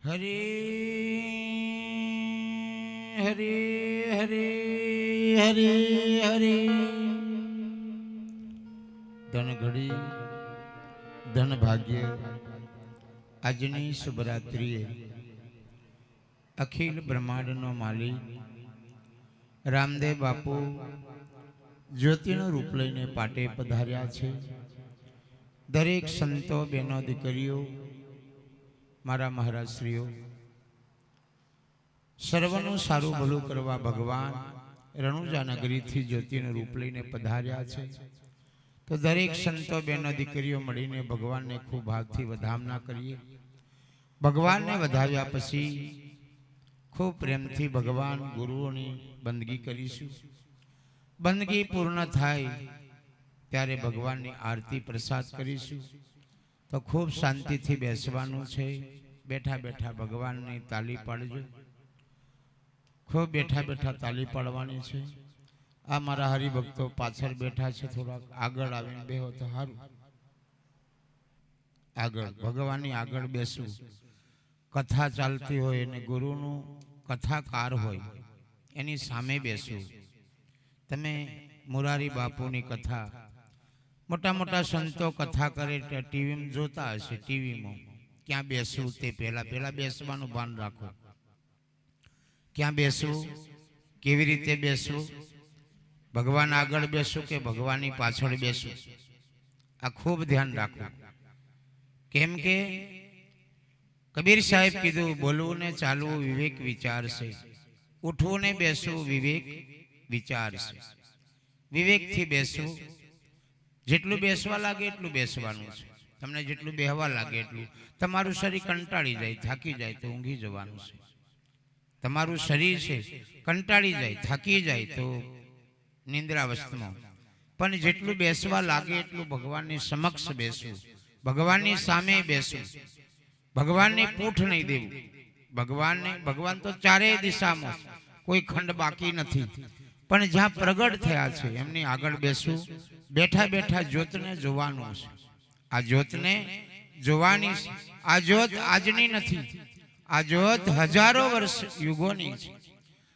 હરે હરે હરે હરે હરે ધન ઘડી ધન ભાગ્ય આજની શુભરાત્રિએ અખિલ બ્રહ્માંડનો માલિક રામદેવ બાપુ જ્યોતિનું રૂપ લઈને પાટે પધાર્યા છે। દરેક સંતો બહેનો દીકરીઓ મારા મહારાજશ્રીઓ સર્વનું સારું ભલું કરવા ભગવાન રણુજા નગરીથી જ્યોતિનું રૂપ લઈને પધાર્યા છે। તો દરેક સંતો બહેનો દીકરીઓ મળીને ભગવાનને ખૂબ ભાવથી વધામણા કરીએ। ભગવાનને વધાવ્યા પછી ખૂબ પ્રેમથી ભગવાન ગુરુઓની બંદગી કરીશું। બંદગી પૂર્ણ થાય ત્યારે ભગવાનની આરતી પ્રસાદ કરીશું। તો ખૂબ શાંતિથી બેસવાનું છે। બેઠા બેઠા ભગવાનની તાલી પાડજો। ખૂબ બેઠા બેઠા તાલી પાડવાની છે। આ મારા હરિભક્તો પાછળ બેઠા છે, થોડાક આગળ આવીને બેહો તો સારું। આગળ ભગવાનની આગળ બેસવું। કથા ચાલતી હોય અને ગુરુનું કથાકાર હોય એની સામે બેસવું। તમે મોરારી બાપુની કથા મોટા મોટા સંતો કથા કરે ટીવીમાં જોતા હશે। ટીવીમાં ક્યાં બેસવું તે પહેલા બેસવાનું ભાન રાખો। ક્યાં બેસવું, કેવી રીતે બેસવું, ભગવાન આગળ બેસવું કે ભગવાનની પાછળ બેસવું, આ ખૂબ ધ્યાન રાખવું। કેમ કે કબીર સાહેબ કીધું, બોલવું ને ચાલવું વિવેક વિચાર છે, ઉઠવું ને બેસવું વિવેક વિચાર છે। વિવેકથી બેસવું। જેટલું બેસવા લાગે એટલું બેસવાનું છે। તમને જેટલું બેહવા લાગે એટલું। તમારું શરીર કંટાળી જાય, થાકી જાય તો ઊંઘી જવાનું છે। તમારું શરીર છે કંટાળી જાય, થાકી જાય તો નિંદ્રાવસ્થામાં। પણ જેટલું બેસવા લાગે એટલું ભગવાનની સમક્ષ બેસવું, ભગવાનની સામે બેસવું। ભગવાનને પૂઠ નહીં દેવું। ભગવાન તો ચારેય દિશામાં, કોઈ ખંડ બાકી નથી। પણ જ્યાં પ્રગટ થયા છે એમની આગળ બેસવું। બેઠા બેઠા જ્યોતને જોવાનું છે। આ જ્યોતને જોવાની છે। આ જ્યોત આજની નથી, આ જ્યોત હજારો વર્ષ યુગોની છે।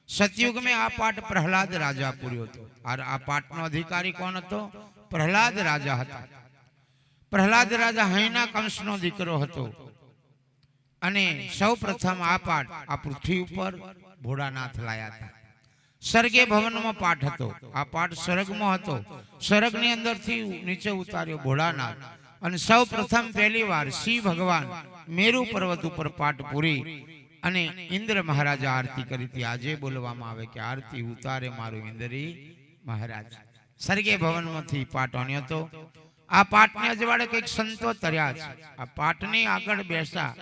સતયુગ में આ પાઠ પ્રહલાદ રાજા પૂર્યો હતો। આ પાઠનો અધિકારી કોણ હતો? પ્રહલાદ રાજા હતા। પ્રહલાદ રાજા હૈના કંસનો દીકરો હતો અને સૌ પ્રથમ આ પાઠ આ પૃથ્વી ઉપર ભોળાનાથ લાયા હતા। સ્વર્ગે ભવનમાં પાઠ હતો। આ પાઠ સ્વર્ગમાં હતો। સ્વર્ગની અંદરથી નીચે ઉતાર્યો ભોળાનાથ અને સૌ પ્રથમ પહેલી વાર શિવ ભગવાન મેરુ પર્વત ઉપર પાઠ પૂરી અને ઇન્દ્ર મહારાજા આરતી કરી હતી। આજે બોલવામાં આવે કે આરતી ઉતારે મારું ઇન્દ્રી મહારાજ। સ્વર્ગે ભવનમાંથી પાઠ આણ્યો હતો। આ પાઠને અજવાળે કઈક સંતો તર્યા છે। આ પાઠની આગળ બેસા,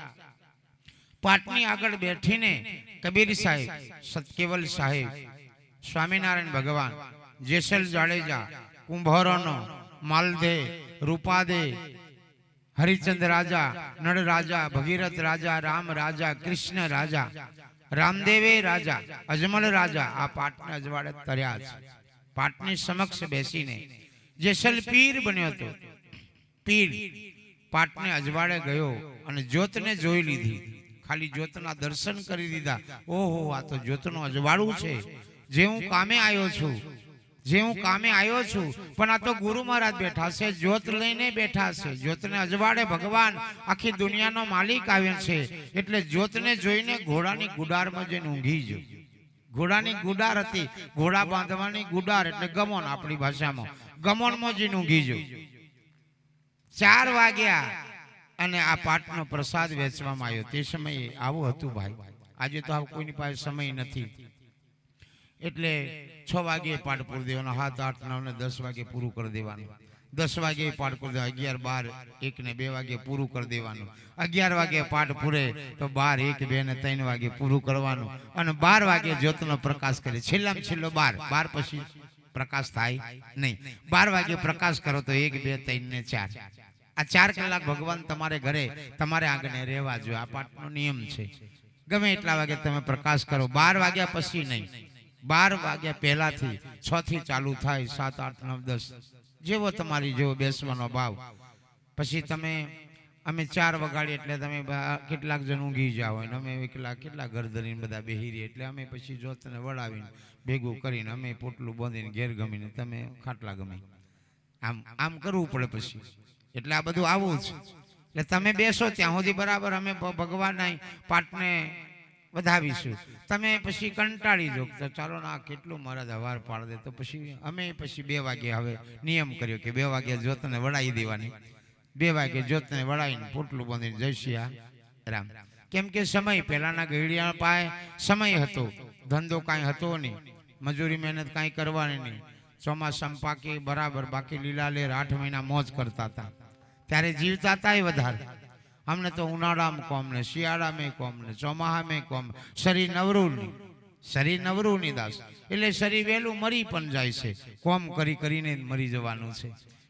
પાઠની આગળ બેઠીને કબીર સાહેબ, સતકેવલ સાહેબ, સ્વામિનારાયણ ભગવાન, જેસલ જાડેજા, કુંભારોનો, માલદે, રૂપાદે, હરિચંદ રાજા, નળ રાજા, ભગીરથ રાજા, રામ રાજા, કૃષ્ણ રાજા, રામદેવે રાજા, અજમલ રાજા આ પાઠને અજવાળે તર્યા છે। પાઠની સમક્ષ બેસીને જેસલ પીર બન્યો હતો। પીર પાઠને અજવાળે ગયો અને જ્યોતને જોઈ લીધી। ખાલી જ્યોતના દર્શન કરી દીધા। ઓહો, આ તો જ્યોતનું અજવાળું છે। જે હું કામે આવ્યો છું, પણ આ તો ગુરુ મહારાજ બેઠા છે, જ્યોત લઈને બેઠા છે। જ્યોતને અજવાળે ભગવાન આખી દુનિયાનો માલિક આવ્યો છે। એટલે જ્યોતને જોઈને ઘોડાની ગુડારમાં જઈને ઊંઘી ગયો। ઘોડાની ગુડાર હતી, ઘોડા બાંધવાની ગુડાર એટલે ગમોન, આપણી ભાષામાં ગમોનમાં જઈને ઊંઘી ગયો। 4 વાગ્યા અને આ પાઠનો પ્રસાદ વેચવામાં આવ્યો। તે સમયે આવું હતું ભાઈ। આજે તો કોઈની પાસે સમય નથી, એટલે 6 વાગે પાઠ પૂરી દેવાનો, 7, 8, 9 ને 10 વાગે પૂરું કરી દેવાનું। 10 વાગે પાઠ કરી દેવાનું, 11, 12, 1 ને 2 વાગે પૂરું કરી દેવાનું। 11 વાગે પાઠ પૂરે તો 12, 1, 2 ને 3 વાગે પૂરું કરવાનું અને 12 વાગે જ્યોતનો પ્રકાશ કરે। છેલ્લામાં છેલ્લો 12 પછી પ્રકાશ થાય નહીં। 12 વાગે પ્રકાશ કરો તો 1, 2, 3 ને 4, આ 4 કલાક ભગવાન તમારે ઘરે તમારે આંગણે રહેવા જોઈએ। આ પાઠનો નિયમ છે। ગમે એટલા વાગે તમે પ્રકાશ કરો, 12 વાગ્યા પછી નહીં। 12 વાગ્યા પહેલાથી 6 થી ચાલુ થાય, 7, 8, 9, 10 જેવો તમારી જેવો બેસવાનો ભાવ। પછી તમે અમે 4 વગાડીએ એટલે તમે કેટલાક જણ ઊંઘી જાઓ ને અમે કેટલા ઘર ધરીને બધા બેહી રહીએ એટલે અમે પછી જોતને વળાવીને ભેગું કરીને અમે પોટલું બાંધીને ઘેર ગમીને તમે ખાટલા ગમી આમ કરવું પડે પછી એટલે આ બધું આવું જ એટલે તમે બેસો ત્યાં સુધી બરાબર અમે ભગવાનના પાઠને વધાવીશું તમે પછી કંટાળી જો તો ચાલો ના કેટલું મારા હવાર પાડ દે તો પછી અમે પછી 2 વાગે હવે નિયમ કર્યો કે 2 વાગે જોતને વળાવી દેવાની 2 વાગે જોતને વળાવીને પોટલું બાંધીને જય સિયા રામ કેમ કે સમય પહેલાના ગઈડિયા પાસે સમય હતો ધંધો કાંઈ હતો નહીં મજૂરી મહેનત કાંઈ કરવાની નહીં ચોમાસામાં પાકે બરાબર બાકી લીલા લેર 8 મહિના મોજ કરતા હતા ત્યારે જીવતા હતા એ વધારે અમને તો ઉનાળામાં કોમ ને શિયાળામાં કોમ ને ચોમાસામાં કોમ શરીર નવરું ની દાસ એટલે શરીર વહેલું મરી પણ જાય છે કોમ કરીને મરી જવાનું છે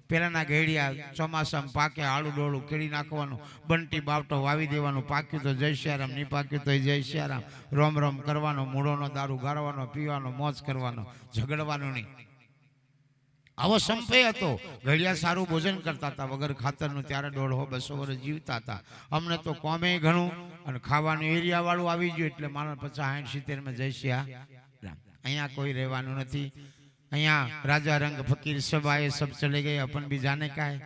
પેલાના ઘેડિયા ચોમાસામાં પાકે આળું ડોળું કેળી નાખવાનું બંટી બાવટો વાવી દેવાનું પાક્યું તો જય સિયારામ નહીં પાક્યું તો જય સિયારામ રોમ રોમ કરવાનો મૂળોનો દારૂ ગાળવાનો પીવાનો મોજ કરવાનો ઝઘડવાનું નહીં આવો સંપય હતો ઘડિયા સારું ભોજન કરતા હતા વગર ખાતરનું ત્યારે 150-200 વર્ષ જીવતા હતા અમને તો કોમે ઘણું અને ખાવાનું એરિયા વાળું આવી ગયું એટલે માણસ 50-60-70 માં જય સિયારામ અહીંયા કોઈ રહેવાનું નથી અહીંયા राजा रंग फकीर सब आए सब चले गए अपन भी जाने का है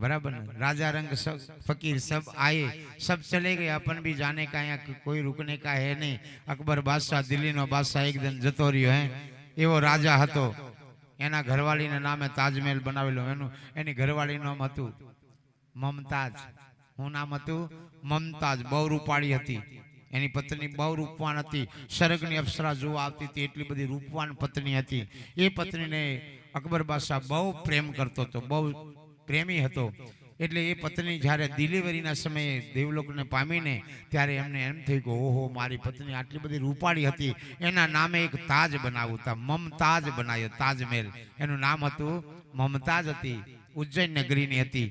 बराबर ना राजा रंग सब फकीर सब आए सब चले गए अपन भी जाने का यहाँ कोई रुकने का है नहीं अकबर बादशाह दिल्ली नो बादशाह एक दिन जतो रह्यो है एवो राजा हतो एना घरवाली ने नामे ताजमहल बनावेलो एनी घरवाली नाम हतु ममताज हूँ नाम हतु ममताज बहु रूपाળી હતી एनी पत्नी बहु रूपवान थी सरगनी अप्सरा जो आती थी एटली बड़ी रूपवान पत्नी थी ए पत्नी ने अकबर बादशाह बहु प्रेम करतो तो बहु प्रेमी हतो एटले ए पत्नी जारे डिलीवरी ना समय देवलोक ने पामीने त्यारे एमने एम थई के ओहो मारी पत्नी आटली बड़ी रूपाળી हती एना नामे एक ताज बनावता ममताज बनायो ताजमहल एनु नाम हतु ममताज हती उज्जैन नगरी नी हती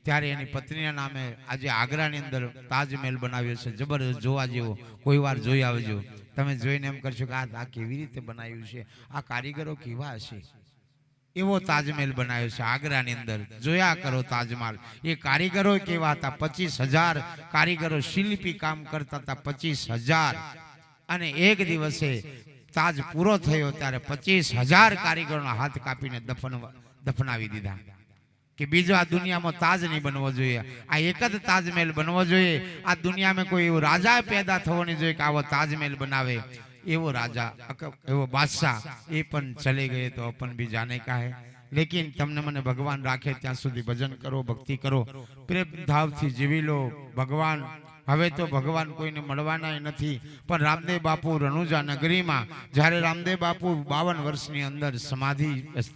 त्यारे एनी पत्नी नामे आज आगरा नी अंदर ताजमहल बनाव्यो छे जबरदस्त जोवा जेवो कोई वार जोई आवजो तमे जोईने एम करशो के आ केवी रीते बनाव्युं छे आ कारीगरो केवा हशे एवो ताजमहल बनाव्यो छे आगरा नी अंदर जोया करो ताजमहल ए कारीगरो केवा हता 25,000 कारीगरो शिल्पी काम करता था 25,000 अने एक दिवसे ताज पूरो थयो त्यारे 25,000 कारीगरोना हाथ कापीने दफनावी दीधा कि बीजो आ दुनिया में ताज नहीं बनवो जोईए आ एक ज ताजमहल बनवो जोईए आ दुनिया में कोई एवो राजा पैदा थवो नहीं जोईए कि आवो ताजमहल बनावे एवो राजा एवो बादशाह ए पण चले गए तो अपन भी जाने का है लेकिन तमने मने भगवान राखे त्यां सुधी भजन करो भक्ति करो प्रेम भाव थी जीवी लो भगवान हवे तो भगवान कोई ने मळवाना नथी पण रामदेव बापू रनुजा नगरी में जारे रामदेव बापू 52 वर्षनी अंदर समाधि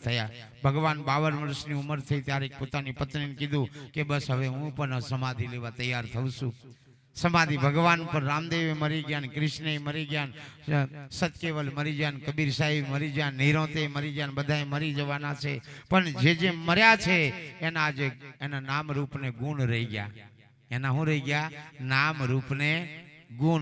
थया भगवान 52 वर्षनी उमर थई त्यारे पोतानी पत्नीने कीधुं के बस हवे हूँ पण समाधि लेवा तैयार थऊं छुं समाधि भगवान पर रामदेव मरी गया कृष्ण मरी गया सतकेवल मरी गया कबीर साहिब मरी गया निरोते मरी गया बधाए मरी जवाना छे पण जे मर्या छे एना आज एना नाम रूप ने गुण रही गया एना हूँ रही गया नाम रूप ने गुण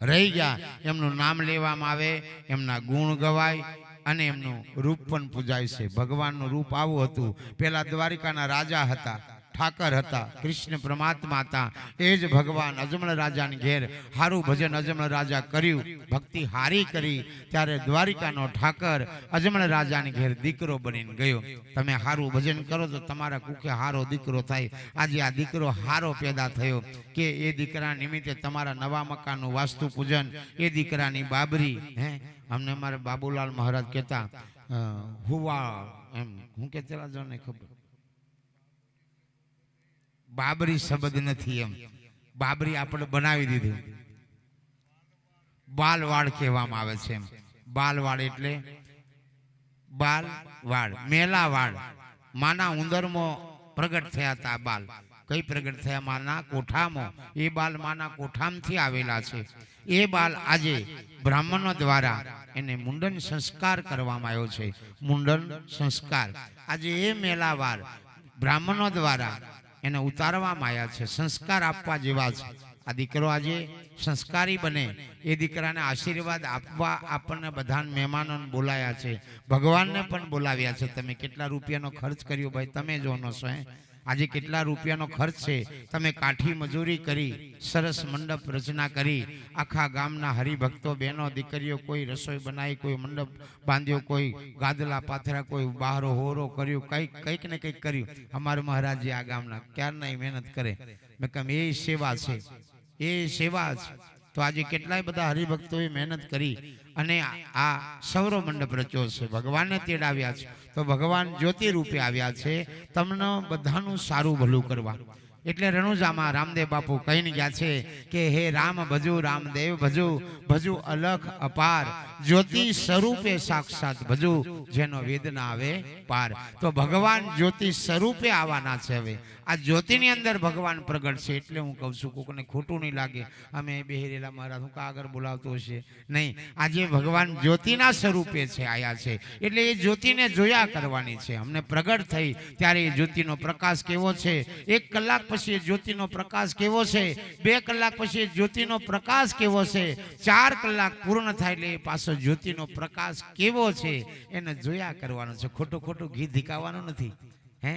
रही गया एमनु नाम लेवामां आवे एमना गुण गवाय अने एमनु रूप पण पूजाय छे भगवान नु रूप आवुं हतुं पेला द्वारिकाना राजा हता ठाकर हता कृष्ण परमात्मा था एज भगवान अजमल राजा ने घेर हारू भजन अजमल राजा कर्यु भक्ति हारी करी त्यारे द्वारिका नो ठाकर अजमल राजा ने घेर दीकरो बनीने गयो तमे हारू भजन करो तो तमारा कुखे हारो दीकरो थाय आज आ दीकरो हारो पैदा थयो के ए दीकरा निमित्ते तमारा नवा मकान वास्तु पूजन ए दीकरानी बाबरी है हमने मारे बाबूलाल महाराज कहता हुआ एम हूँ कहतेला जो ने खबर बाबरी शब्द नहीं एम बाबरी आपणे बनावी दीधुं बालवाड़ कहेवामां आवे छे बालवाड़ एटले बालवाड़ मेलावाड़ माना उंदरमो प्रगट थया था बाल कई प्रगट थया माना कोठामो ए बाल माना कोठामथी आवेला छे ए बाल आजे ब्राह्मणों द्वारा एने मुंडन संस्कार करवामां आव्यो छे मुंडन संस्कार आजे ए मेलावाड़ ब्राह्मणों द्वारा एने उतारवामां आव्या छे संस्कार आपवा जेवा छे आ दीकरो आजे संस्कारी बने ए दीकराने आशीर्वाद आपवा आपणे बधाने मेहमानोने बोलाया छे भगवान ने पण बोलाव्या छे तमे केटला रूपियानो खर्च कर्यो भाई तमे जोनो छो આજે કેટલા રૂપિયાનો ખર્ચ છે, તમે કાઠી મજૂરી કરી, સરસ મંડપ રચના કરી, આખા ગામના હરિભક્તો બહેનો દીકરીઓ કોઈ રસોઈ બનાવી, કોઈ મંડપ બાંધ્યો, કોઈ ગાદલા પાથરા, કોઈ બહારો હોરો કર્યો, કંઈક ને કંઈક કર્યું. અમારા મહારાજજી આ ગામના ક્યારના મહેનત કરે. મેં કહ્યું એ સેવા છે, એ સેવા છે. તો આજે કેટલાય બધા હરિભક્તોએ મહેનત કરી અને આ સૌર મંડપ રચ્યો છે. ભગવાનને તેડાવ્યા છે તો ભગવાન જ્યોતિ રૂપે આવ્યા છે તમને બધાનું સારું ભલું કરવા. એટલે રણુજામાં રામદેવ બાપુ કહીને ગયા છે કે હે રામ ભજુ, રામદેવ ભજુ, ભજુ અલખ અપાર, જ્યોતિ સ્વરૂપે સાક્ષાત ભજુ, જેનો વેદ ના આવે પાર. તો ભગવાન જ્યોતિ સ્વરૂપે આવવાના છે. હવે આ જ્યોતિની અંદર ભગવાન પ્રગટ છે. એટલે હું કહું છું, કોઈને ખોટું નહીં લાગે અમે બેહેરેલા મહારાજ હું આગળ બોલાવતો હશે નહીં. આજે ભગવાન જ્યોતિના સ્વરૂપે છે આયા છે. એટલે એ જ્યોતિને જોયા કરવાની છે. અમને પ્રગટ થઈ ત્યારે એ જ્યોતિનો પ્રકાશ કેવો છે, 1 કલાક પછી જ્યોતિનો પ્રકાશ કેવો છે, 2 કલાક પછી જ્યોતિનો પ્રકાશ કેવો છે, 4 કલાક પૂર્ણ થાય એટલે પાછો જ્યોતિનો પ્રકાશ કેવો છે એને જોયા કરવાનો છે. ખોટું ઘી ધીકાવાનું નથી. હે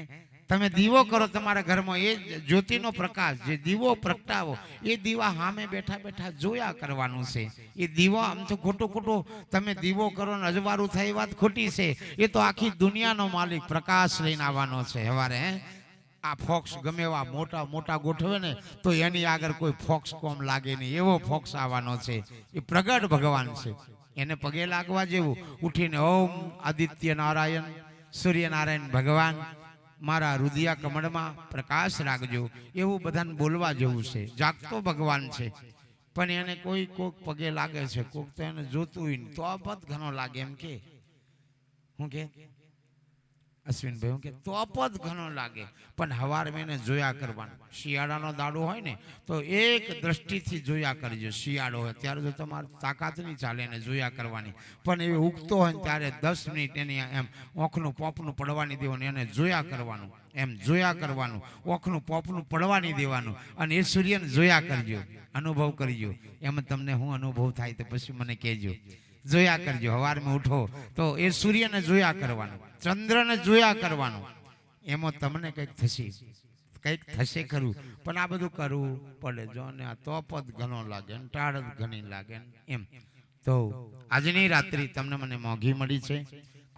તમે દીવો કરો તમારા ઘરમાં, એ જ્યોતિનો પ્રકાશ જે દીવો પ્રગટાવો એ દીવા સામે બેઠા બેઠા જોયા કરવાનું છે. એ દીવો આમ તો ખોટું તમે દીવો કરો ને અજવાળું થાય એ વાત ખોટી છે. એ તો આખી દુનિયાનો માલિક પ્રકાશ લઈને આવવાનો છે. હવારે આ ફોક્સ ગમે એવા મોટા ગોઠવે ને તો એની આગળ કોઈ ફોક્સ કોમ લાગે નહીં, એવો ફોક્સ આવવાનો છે. એ પ્રગટ ભગવાન છે. એને પગે લાગવા જેવું ઉઠીને ઓમ આદિત્ય નારાયણ સૂર્યનારાયણ ભગવાન મારા રુદિયા કમળમાં પ્રકાશ રાખજો એવું બધાને બોલવા જેવું છે. જાગતો ભગવાન છે પણ એને કોઈક પગે લાગે છે, કોઈક તો એને જોતું હોય તો અપત ઘણો લાગે. એમ કે હું કે અશ્વિનભાઈ હું કે તો અપત ઘણો લાગે, પણ હવાર મેં જોયા કરવાનું. શિયાળાનો દાડો હોય ને તો એક દ્રષ્ટિથી જોયા કરજો. શિયાળો હોય ત્યારે તો તમારે તાકાત નહીં ચાલે એને જોયા કરવાની, પણ એ ઉગતો હોય ને ત્યારે 10 મિનિટ એની એમ ઓંખનું પોપનું પડવાની દેવાનું, એને જોયા કરવાનું. એમ જોયા કરવાનું, ઓંખનું પોપનું પડવાની દેવાનું અને એ સૂર્યને જોયા કરજો, અનુભવ કરજો. એમ તમને હું અનુભવ થાય તો પછી મને કહેજો. જોયા કરજો. હવારમાં ઉઠો તો એ સૂર્યને જોયા કરવાનું, ચંદ્રને જોયા કરવાનું. એમાં તમને કંઈક થશે ખરું, પણ આ બધું કરવું પડે. જો ને આ તોપત ઘણો લાગે ને ટાળ ઘણી લાગે એમ. તો આજની રાત્રિ તમને મને મોંઘી મળી છે.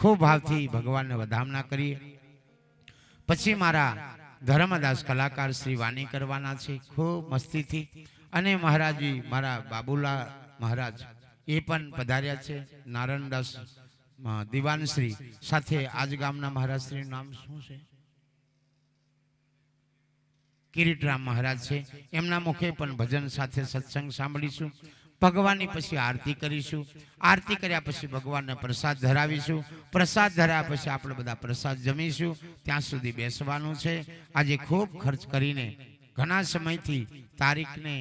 ખૂબ ભાવથી ભગવાનને વધામણા કરીએ. પછી મારા ધર્મદાસ કલાકાર શ્રી વાણી કરવાના છે ખૂબ મસ્તીથી. અને મહારાજજી મારા બાબુલા મહારાજ એ પણ પધાર્યા છે. નારાયણદાસ દિવાનશ્રી સાથે આજ ગામના મહારાજશ્રીનું નામ શું છે? કિરીટરામ મહારાજ છે. એમના મુખે પણ ભજન સાથે સત્સંગ સાંભળીશું. ભગવાનની પછી આરતી કરીશું. આરતી કર્યા પછી ભગવાનને પ્રસાદ ધરાવીશું. પ્રસાદ ધરાવ્યા પછી આપણે બધા પ્રસાદ જમીશું. ત્યાં સુધી બેસવાનું છે. આજે ખૂબ ખર્ચ કરીને ઘણા સમયથી તારીખને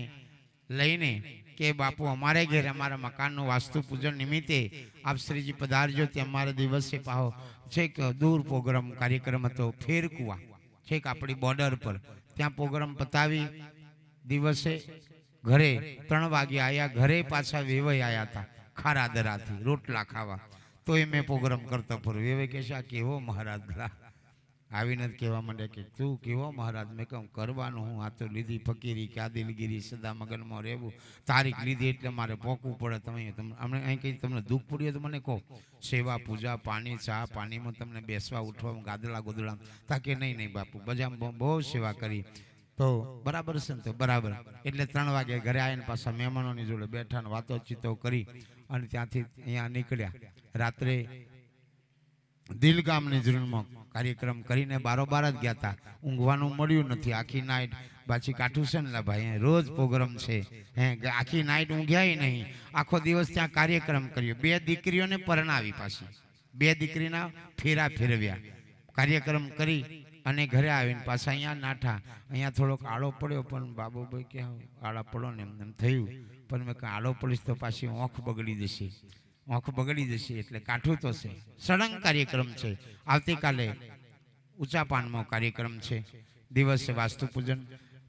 લઈને કે બાપુ અમારે ઘેર અમારા મકાનનું વાસ્તુ પૂજન નિમિત્તે આપ શ્રીજી પધારજો. તે અમારા દિવસે પાહો છેક દૂર પ્રોગ્રામ કાર્યક્રમ હતો ફેરકુવા, છેક આપણી બોર્ડર પર. ત્યાં પ્રોગ્રામ પતાવી દિવસે ઘરે 3 વાગે આવ્યા. ઘરે પાછા વેવાઈ આવ્યા હતા ખારાદરાથી રોટલા ખાવા. તો એ મેં પ્રોગ્રામ કરતો ફરું. વેવાઈ કહેશે આ કેવો મહારાજ આવીને જ કહેવા માંડે કે તું કેવો મહારાજ. મેં કહું કરવાનું હું, આ તો લીધી ફકીરી કે આદિલગીરી સદા મગનમાં રહેવું. તારીખ લીધી એટલે મારે પોકવું પડે. તમે અમને અહીં કંઈ તમને દુઃખ પડ્યું તો મને કહો. સેવા પૂજા પાણી ચા પાણીમાં તમને બેસવા ઉઠવા ગાદલા ગોદડા તાકે નહીં બાપુ બજામાં બહુ સેવા કરી. તો બરાબર છે ને? તો બરાબર. એટલે 3 વાગે ઘરે આવીને પાછા મહેમાનોની જોડે બેઠા ને વાતોચીતો કરી અને ત્યાંથી અહીંયા નીકળ્યા. રાત્રે દિલગામની જરૂરમાં કાર્યક્રમ કરીને બારોબાર જ ગયા હતા. ઊંઘવાનું મળ્યું નથી. આખી નાઈટ પાછી કાઠું છે ને ભાઈ, રોજ પ્રોગ્રામ છે. આખી નાઈટ ઊંઘ્યા નહીં. આખો દિવસ ત્યાં કાર્યક્રમ કર્યો. 2 દીકરીઓને પરણાવી, પાછી 2 દીકરીના ફેરા ફેરવ્યા. કાર્યક્રમ કરી અને ઘરે આવીને પાછા અહીંયા નાઠા. અહીંયા થોડોક આળો પડ્યો, પણ બાબુભાઈ કે આળા પડો ને એમ થયું. પણ મેં કહ્યું આળો પડીશ તો પાછી આંખ બગડી જશે, આંખ બગડી જશે. એટલે કાઠું તો છે. સળંગ કાર્યક્રમ છે. આવતીકાલે ઊંચા પાનમાં કાર્યક્રમ છે. દિવસે વાસ્તુ પૂજન,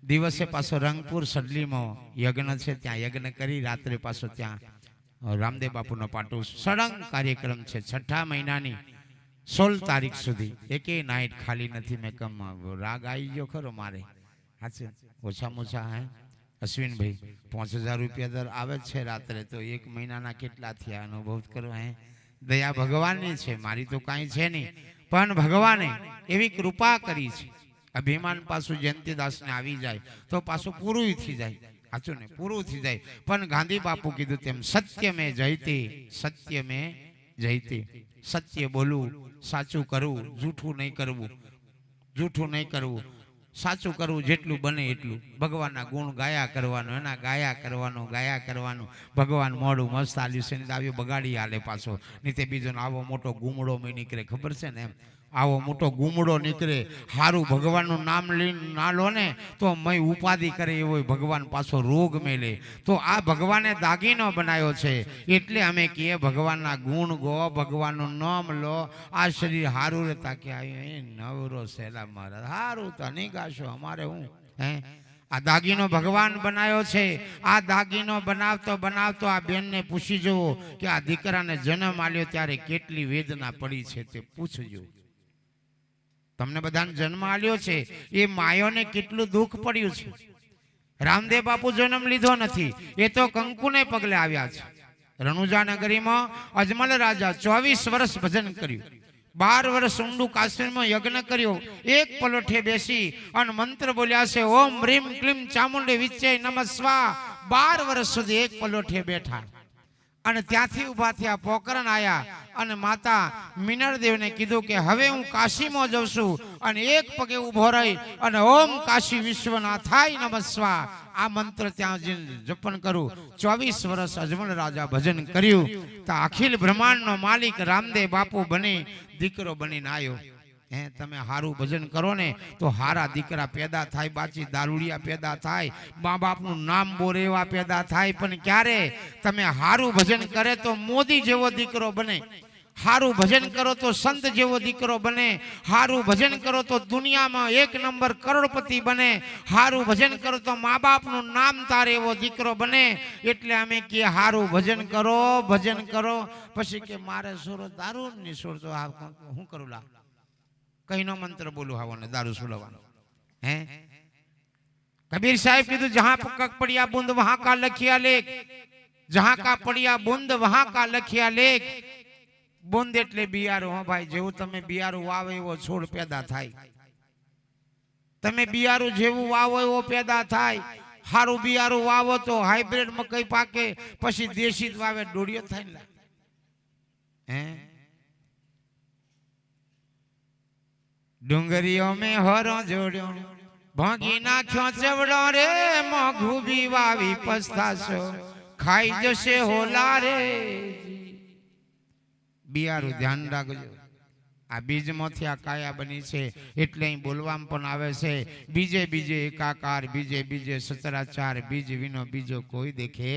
દિવસે પાછો રંગપુર સડલીમાં યજ્ઞ છે. ત્યાં યજ્ઞ કરી રાત્રે પાછો ત્યાં રામદેવ બાપુનો પાટો સળંગ કાર્યક્રમ છે. 6ઠા મહિનાની 16 તારીખ સુધી એકેય નાઇટ ખાલી નથી. મેં કમ રાગ આવી ગયો ખરો મારે સાચું ઓછામાં ઓછા હે અશ્વિનભાઈ 5000 રૂપિયા દર આવે છે રાત્રે, તો 1 મહિનાના કેટલા થયા અનુભવ કરો. હે દયા ભગવાનની છે, મારી તો કાંઈ છે નહીં, પણ ભગવાને એવી કૃપા કરી છે. અભિમાન પાછું જયંતિદાસને આવી જાય તો પાછું પૂરું થઈ જાય. સાચું ને, પૂરું થઈ જાય. પણ ગાંધી બાપુ કીધું તેમ સત્ય મેં જયતે, સત્ય મેં જયતે. સત્ય બોલવું, સાચું કરવું, જૂઠું નહીં કરવું, જૂઠું નહીં કરવું, સાચું કરવું, જેટલું બને એટલું. ભગવાનના ગુણ ગાયા કરવાનું, એના ગાયા કરવાનું, ગાયા કરવાનું. ભગવાન મોડું મસ્ત આલ્યું છે ને આવ્યો બગાડી હાલે પાછો. નહીં તે બીજો આવો મોટો ગુમડો મેં નીકળે, ખબર છે ને એમ. આવો મોટો ગુમડો નીકળે, સારું ભગવાનનું નામ લઈને ના લો ને તો મય ઉપાધિ કરે એવો ભગવાન પાછો રોગ મેલે. તો આ ભગવાને દાગીનો બનાવ્યો છે, એટલે અમે કહીએ ભગવાનના ગુણ ગો, ભગવાનનું નામ લો. આ શરીર સારું રહેતા કે નવરો સહેલા મારા સારું તો નહીં ગાશો અમારે હું હે. આ દાગીનો ભગવાન બનાવ્યો છે. આ દાગીનો બનાવતો બનાવતો આ બેનને પૂછી જુઓ કે આ દીકરાને જન્મ આલ્યો ત્યારે કેટલી વેદના પડી છે તે પૂછજો. તમને બધાને જન્મ આલ્યો છે એ માયોને કેટલું દુઃખ પડ્યું છે. રામદેવ બાપુ જન્મ લીધો નથી, એ તો કંકુને પગલે આવ્યા છે. રણુજા નગરીમાં અજમલ રાજા 24 વર્ષ ભજન કર્યું, 12 વર્ષ ઊંડું કાશ્મીરમાં યજ્ઞ કર્યો. એક પલોઠે બેસી અને મંત્ર બોલ્યા છે ઓમ રીમ ક્લીમ ચામુંડે વિચ્ચે નમઃ સ્વા. 12 વર્ષ સુધી એક પલોઠે બેઠા અને ત્યાંથી ઉભા થયા. પોકરણ આયા અને માતા મિનળદેવને કીધું કે હવે હું કાશીમાં જઉં છું અને એક પગે ઊભો રહી અને ઓમ કાશી વિશ્વનાથાય નમઃ સ્વા આ મંત્ર ત્યાં જપન કરું. 24 વર્ષ અજમલ રાજા ભજન કર્યું તો અખિલ બ્રહ્માંડનો માલિક રામદેવ બાપુ બની દીકરો બનીને આવ્યો. હે તમે હારું ભજન કરો ને તો હારા દીકરા પેદા થાય, બાચી દારૂડિયા પેદા થાય, મા બાપનું નામ બોરે એવા પેદા થાય. પણ ક્યારે તમે હારું ભજન કરે તો મોદી જેવો દીકરો બને, હારું ભજન કરો તો સંત જેવો દીકરો બને, હારું ભજન કરો તો દુનિયામાં 1 નંબર કરોડપતિ બને, હારું ભજન કરો તો મા બાપનું નામ તારે એવો દીકરો બને. એટલે અમે કે હારું ભજન કરો, ભજન કરો. પછી કે મારે સોરો દારૂ ની સોર તો હું કરું લા કહીનો મંત્ર બોલું હાવને દારૂ સુલવાનો. હે કબીર સાહેબ કીધું જહાં પક પડ્યા બુંદ વહાં કા લખિયા લેખ, જહાં કા પડ્યા બુંદ વહાં કા લખિયા લેખ. બુંદ એટલે બિયારું. હો ભાઈ, જેવું તમે બિયારું વાવો એવો છોડ પેદા થાય. તમે બિયારું જેવું વાવો એવો પેદા થાય. હારું બિયારું વાવો તો હાઇબ્રિડ મકઈ પાકે, પછી દેશી વાવે ડોડિયો થાય ને. હે ડુંગરીઓ મેં હરો જોડ્યો, ભાંગી નાખ્યો ચવડો રે, મોઘું બી વાવી પસ્તાશો, ખાઈ જશે હોલા રે. બિયારું ધ્યાન રાખજો. આ બીજમાંથી આ કાયા બની છે એટલે અહીં બોલવામાં પણ આવે છે બીજે બીજે એકાકાર, બીજે બીજે સચરાચાર, બીજ વિનો બીજો કોઈ દેખે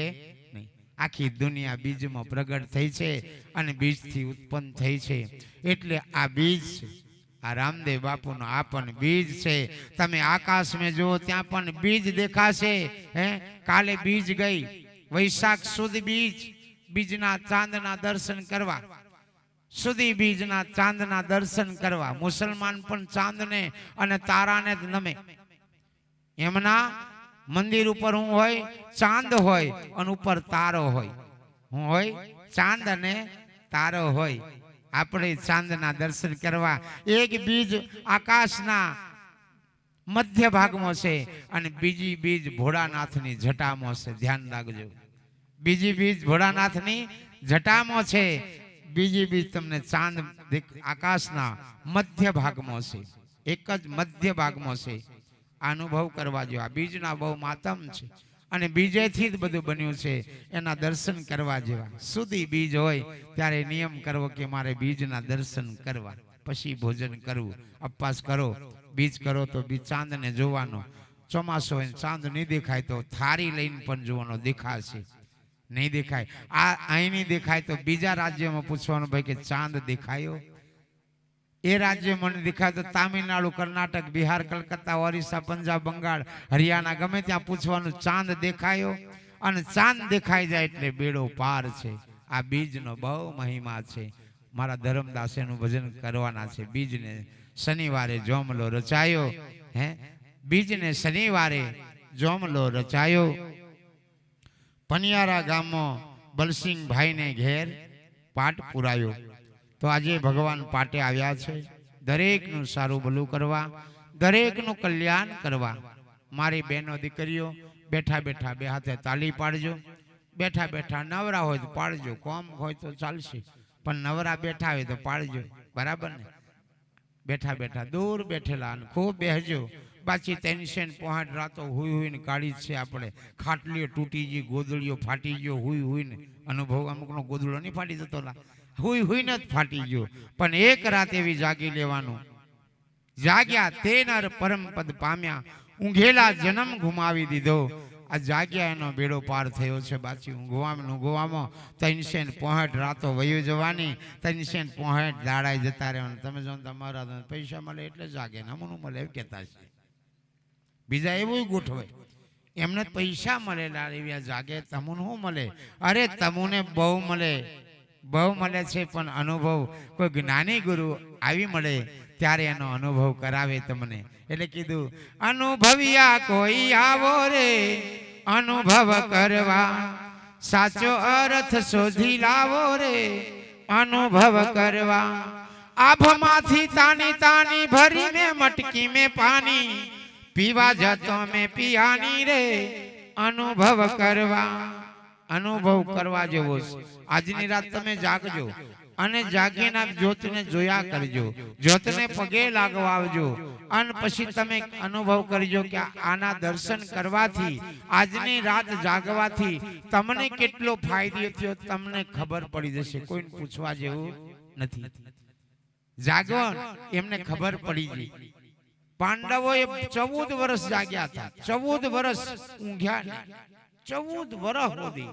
નહીં. આખી દુનિયા બીજમાં પ્રગટ થઈ છે અને બીજથી ઉત્પન્ન થઈ છે. એટલે આ બીજ છે, આ રામદેવ બાપુનો આ પણ બીજ છે. તમે આકાશમાં જુઓ ત્યાં પણ બીજ દેખાશે. હે કાલે બીજ ગઈ વૈશાખ સુદ બીજ, બીજના ચાંદના દર્શન કરવા, સુધી બીજના ચાંદના દર્શન કરવા. મુસલમાન પણ ચાંદને અને તારાને જ નમે. એમના મંદિર ઉપર હું હોય ચાંદ હોય અને ઉપર તારો હોય. હું હોય ચાંદ અને તારો હોય. આપણે ચાંદના દર્શન કરવા. એક બીજ આકાશના મધ્ય ભાગમાં છે અને બીજી બીજ ભોળાનાથની જટામાં છે. ધ્યાન રાખજો, બીજી બીજ ભોળાનાથની જટામાં છે, બીજી બીજ તમને ચાંદ આકાશના મધ્ય ભાગમાં છે. એક જ મધ્ય ભાગમાં છે. અનુભવ કરવા જો. આ બીજના બહુ માતમ છે અને બીજેથી જ બધું બન્યું છે. એના દર્શન કરવા જેવા. સુધી બીજ હોય ત્યારે નિયમ કરવો કે મારે બીજના દર્શન કરવા, પછી ભોજન કરવું. ઉપવાસ કરો, બીજ કરો તો બીજ ચાંદને જોવાનો. ચોમાસું હોય ચાંદ નહીં દેખાય તો થારી લઈને પણ જોવાનો, દેખાશે. નહીં દેખાય આ અહીં નહીં દેખાય તો બીજા રાજ્યમાં પૂછવાનું ભાઈ કે ચાંદ દેખાયો. એ રાજ્ય મને દેખાય તો તામિલનાડુ, કર્ણાટક, બિહાર, કલકત્તા, ઓરિસ્સા, પંજાબ, બંગાળ, હરિયાણા ગમે ત્યાં પૂછવાનું ચાંદ દેખાયો. અને ચાંદ દેખાઈ જાય એટલે બેડો પાર છે. આ બીજનો બહુ મહિમા છે. મારા ધર્મદાસેનું ભજન કરવાના છે. બીજને શનિવારે જોમલો રચાયો, હે બીજને શનિવારે જોમલો રચાયો. પનિયારા ગામમાં બલસિંહભાઈને ઘેર પાટ પુરાયો. તો આજે ભગવાન પાટે આવ્યા છે દરેકનું સારું ભલું કરવા, દરેકનું કલ્યાણ કરવા. મારી બહેનો દીકરીઓ બેઠા બેઠા બે હાથે તાલી પાડજો. બેઠા બેઠા નવરા હોય તો પાડજો, કોમ હોય તો ચાલશે, પણ નવરા બેઠા હોય તો પાડજો, બરાબર ને? બેઠા બેઠા દૂર બેઠેલા ખૂબ બેહજો. બાકી ટેન્શન પહોંચ રાતો હુઈ હુઈને કાઢી જ છે આપણે. ખાટલીઓ તૂટી ગઈ, ગોદડીઓ ફાટી ગયો, હુઈ હુઈને. અનુભવ અમુકનો ગોદડો નહીં ફાટી જતો, હુઈ હુઈને જ ફાટી ગયો. પણ એક રાત એવી જાગી લેવાનું. જાગ્યા તે નર પરમ પદ પામ્યા, ઊંઘેલા જન્મ ગુમાવી દીધો. આ જાગ્યા એનો બેડો પાર થયો છે. બાકી ઊંઘવામાં 365 રાતો વયો જવાની, 365 દાડાઈ જતા રહેવાનું. તમે જો તમારા પૈસા મળે એટલે જાગે, નમૂનું મળે એમ કહેતા છે. બીજા એવું ગોઠવે, એમને પૈસા મળેલા એવી જાગે, તમુને શું મળે? અરે તમુને બહુ મળે, બહુ મળે છે, પણ અનુભવ કોઈ જ્ઞાની ગુરુ આવી મળે ત્યારે એનો અનુભવ કરાવે તમને. એટલે કીધું અનુભવ્યા કોઈ આવો રે અનુભવ કરવા, સાચો અર્થ શોધી લાવો રે અનુભવ કરવા. આભમાંથી તાની તાની ભરી મેં મટકી મેં પાણી, પીવા જતો મેં પિયાની રે અનુભવ કરવા. અનુભવ કરવા જેવો છે. આજની રાત તમે જાગજો અને જાગીને જ્યોતને જોયા કરજો, જ્યોતને પગે લાગવા આવજો અને પછી તમે અનુભવ કરજો કે આના દર્શન કરવાથી, આજની રાત જાગવાથી તમને કેટલો ફાયદો થયો તમને ખબર પડી જશે. કોઈને પૂછવા જેવું નથી. જાગો એમને ખબર પડી ગઈ. પાંડવોએ 14 વર્ષ જાગ્યા હતા, 14 વર્ષ ઊંઘ્યા, 14 વર્ષ સુધી.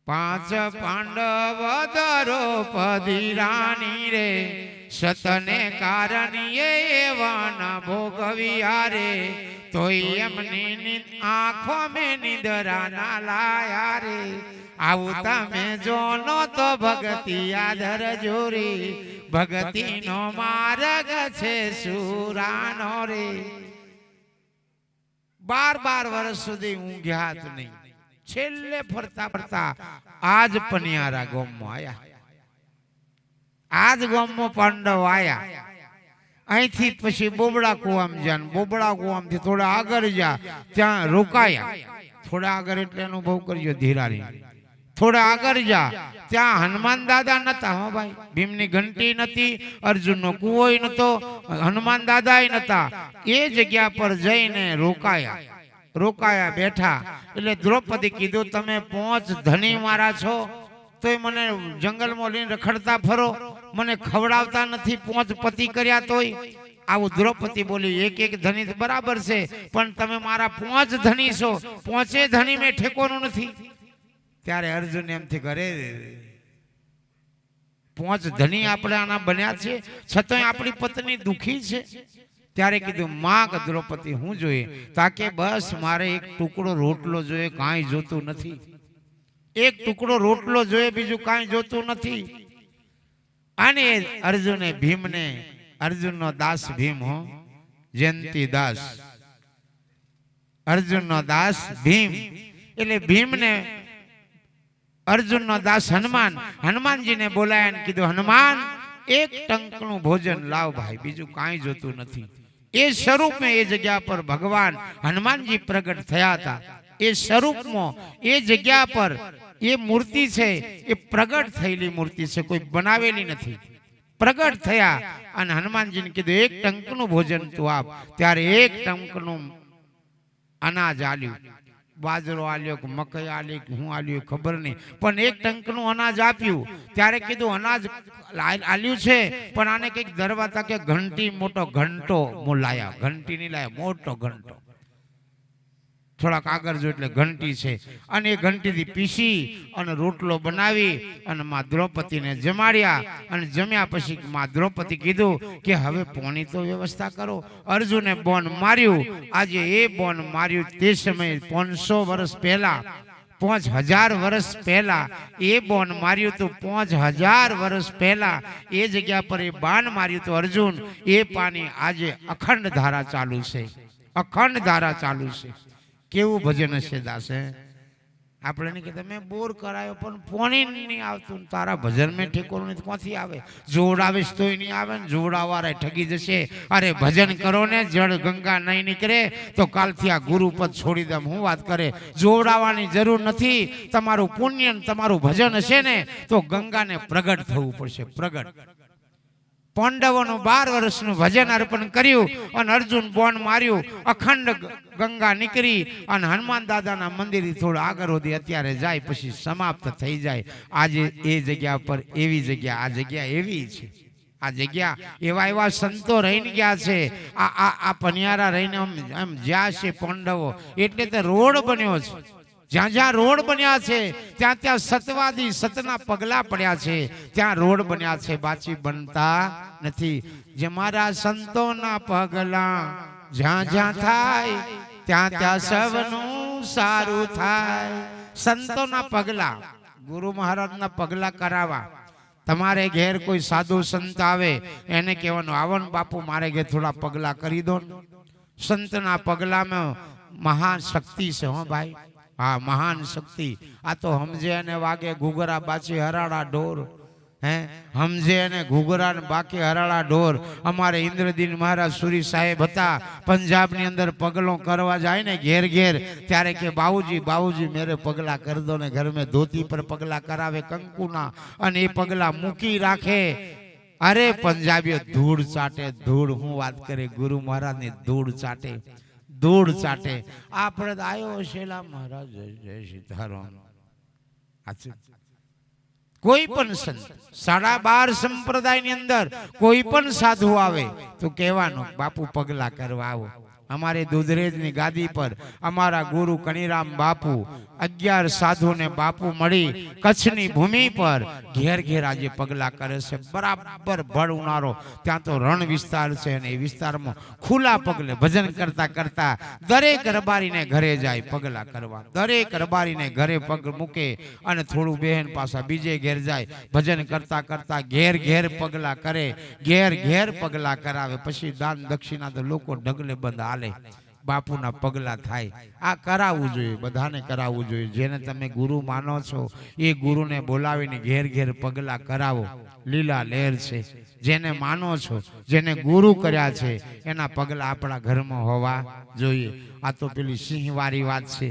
5 પાંડવ દ્રૌપદી રાની રે, સતને કારણીએ એવાન ભોગવ્યા રે, તોય એમની આંખો મેં નિંદરા ના લાયા રે. આવું તમે જોનો તો ભક્તિ આધર જોરી, ભક્તિ નો માર્ગ છે સુરાનો રે. 12 વર્ષ સુધી ઊંઘ્યા જ નહીં. છેલ્લે ફરતા ફરતા આજ પનિયારા ગામમાં આયા. આજ ગામમાં પાંડવ આયા. અહીંથી પછી બોબડા કુવામ જ્યાં, બોબડા કુવામથી થોડા આગળ જા, ત્યાં રોકાયા. થોડા આગળ એટલે અનુભવ કરજો ધીરારી. થોડા આગળ જા, ત્યાં હનુમાન દાદા નતા. હો ભાઈ, ભીમની ઘંટી નથી, અર્જુનનો કુવોય નતો, હનુમાન દાદાય નતા. એ જગ્યા પર જઈને રોકાયા. રોકાયા બેઠા એટલે દ્રૌપદી કીધું તમે 5 ધણી મારા છો તોય મને જંગલમાં લઈને રખડતા ફરો, મને ખવડાવતા નથી, 5 પતિ કર્યા તોય. આવું દ્રૌપદી બોલી. એક ધણી બરાબર છે, પણ તમે મારા 5 ધણી છો, 5 ધણી મેં ઠેકોનું નથી. ત્યારે અર્જુન એમથી ઘરે 5 ધણી આપણે આના બન્યા છે, છતાંય આપણી પત્ની દુખી છે. ત્યારે કીધું માં કે દ્રૌપદી હું જોઈએ? તાકે બસ મારે એક ટુકડો રોટલો જોઈએ, કાંઈ જોતું નથી. એક ટુકડો રોટલો જોઈએ, બીજું કાંઈ જોતું નથી. અને અર્જુને ભીમને, અર્જુનનો દાસ ભીમ, હો જયંતી દાસ, અર્જુનનો દાસ ભીમ. એટલે ભીમને અર્જુનનો દાસ હનુમાન, હનુમાનજીને બોલાયા અને કીધું હનુમાન એક ટંકનું ભોજન લાવ ભાઈ, બીજું કાંઈ જોતું નથી. એ સ્વરૂપમાં એ જગ્યા પર ભગવાન હનુમાનજી પ્રગટ થયા હતા. એ સ્વરૂપમાં એ જગ્યા પર એ મૂર્તિ છે, એ પ્રગટ થયેલી મૂર્તિ છે, કોઈ બનાવેલી નથી. પ્રગટ થયા અને હનુમાનજીને કીધું એક ટંકનું ભોજન તું આપ. ત્યારે એક ટંકનું અનાજ આલ્યું. બાજરો આલ્યો કે મકઈ આલી કે હું આલ્યું ખબર નહીં, પણ એક ટંકનું અનાજ આપ્યું. ત્યારે કીધું અનાજ આલ્યું છે, પણ આને કંઈક દરવાતા કે ઘંટી, મોટો ઘંટો લાયા. ઘંટી નહીં લાયા, મોટો ઘંટો. થોડાક આગળ જો એટલે ઘંટી છે. અને એ ઘંટીથી પીસી અને રોટલો બનાવી અને માં દ્રૌપદીને જમાડ્યા. અને જમ્યા પછી માં દ્રૌપદી કીધું કે હવે પોણી તો વ્યવસ્થા કરો. અર્જુને બોન માર્યું. આજે એ બોન માર્યું તે સમયે 500 વર્ષ પહેલા 5000 વર્ષ પહેલા એ બોન માર્યું હતું. 5000 વર્ષ પહેલા એ જગ્યા પર એ બાણ માર્યું હતું અર્જુન. એ પાણી આજે અખંડ ધારા ચાલુ છે, અખંડ ધારા ચાલુ છે. કેવું ભજન હશે દાસે? આપણે નહીં કે તમે બોર કરાયો પણ પોણી નહીં આવતું, તારા ભજન મેં ઠેકોરું નહીં, ક્યાંથી આવે? જોડાવીશ તોય નહીં આવે ને, જોડાવાળા ઠગી જશે. અરે ભજન કરો ને, જળ ગંગા નહીં નીકળે તો કાલથી આ ગુરુપદ છોડી દમ. હું વાત કરે, જોડાવાની જરૂર નથી. તમારું પુણ્ય તમારું ભજન હશે ને તો ગંગાને પ્રગટ થવું પડશે, પ્રગટ. પાંડવોનું 12 વર્ષનું ભજન અર્પણ કર્યું અને અર્જુન બોન માર્યું, અખંડ ગંગા નીકળી અને હનુમાન દાદાના મંદિર થોડું આગળ વધી અત્યારે જાય પછી સમાપ્ત થઈ જાય. આજે એ જગ્યા પર એવી જગ્યા, આ જગ્યા એવી છે, આ જગ્યા એવા એવા સંતો રહીને ગયા છે. આ પનિયારા રહીને એમ જ્યાં છે પાંડવો, એટલે તે રોડ બન્યો છે. જ્યાં જ્યાં રોડ બન્યા છે ત્યાં ત્યાં સતવાદી સતના પગલા પડ્યા છે, ત્યાં રોડ બન્યા છે, બાકી બનતા નથી. જે મારા સંતોના પગલા જ્યાં જ્યાં થાય ત્યાં ત્યાં સૌનું સારું થાય. સંતોના પગલા, ગુરુ મહારાજના પગલા કરાવવા. તમારે ઘેર કોઈ સાધુ સંત આવે એને કહેવાનું, આવો ને બાપુ મારે ઘેર થોડા પગલા કરી દો. સંતના પગલામાં મહાન શક્તિ છે હો ભાઈ, હા મહાન શક્તિ. આ તો સમજે અને વાગે ઘૂઘરા બાચી હરાડા ઢોર, હે સમજે અને ઘૂઘરા ને બાકી હરાડા ઢોર. અમારે ઇન્દ્રદીન મહારાજ સુરી સાહેબ હતા, પંજાબની અંદર પગલો કરવા જાય ને ઘેર ઘેર, ત્યારે કે બાબુજી બાબુજી મેરે પગલા કર દો ને. ઘર મેં ધોતી પર પગલા કરાવે કંકુના અને એ પગલા મૂકી રાખે. અરે પંજાબીઓ ધૂળ ચાટે, ધૂળ. હું વાત કરે, ગુરુ મહારાજ ની ધૂળ ચાટે, ધૂળ ચાટે. આપણે આવ્યો શેલા મહારાજ જય સીતારામ. કોઈ પણ સંત 12.5 સંપ્રદાયની અંદર કોઈ પણ સાધુ આવે તો કહેવાનું, બાપુ પગલા કરવા આવો. અમારે દુધરેજની ગાદી પર અમારા ગુરુ કનીરામ બાપુ 11 સાધુને બાપુ મળી કચ્છની ભૂમિ પર ઘેર ઘેર આજે પગલા કરે છે. બરાબર ભળ ઉનાળો, ત્યાં તો રણ વિસ્તાર છે અને એ વિસ્તારમાં ખુલ્લા પગલે ભજન કરતા કરતા દરેક રબારીને ઘરે જાય પગલા કરવા. દરેક રબારીને ઘરે પગ મૂકે અને થોડું બહેન પાછા બીજે ઘેર જાય. ભજન કરતા કરતા ઘેર ઘેર પગલા કરે, ઘેર ઘેર પગલા કરાવે. પછી દાન દક્ષિણા તો લોકો ઢગલે બંધ હાલે, બાપુના પગલા થાય. આ કરાવવું જોઈએ, બધાને કરાવવું જોઈએ. જેને તમે ગુરુ માનો છો એ ગુરુને બોલાવીને ઘેર ઘેર પગલા કરાવો. લીલા લહેર છે. જેને માનો છો, જેને ગુરુ કર્યા છે એના પગલા આપણા ઘરમાં હોવા જોઈએ. આ તો પેલી સિંહવાળી વાત છે.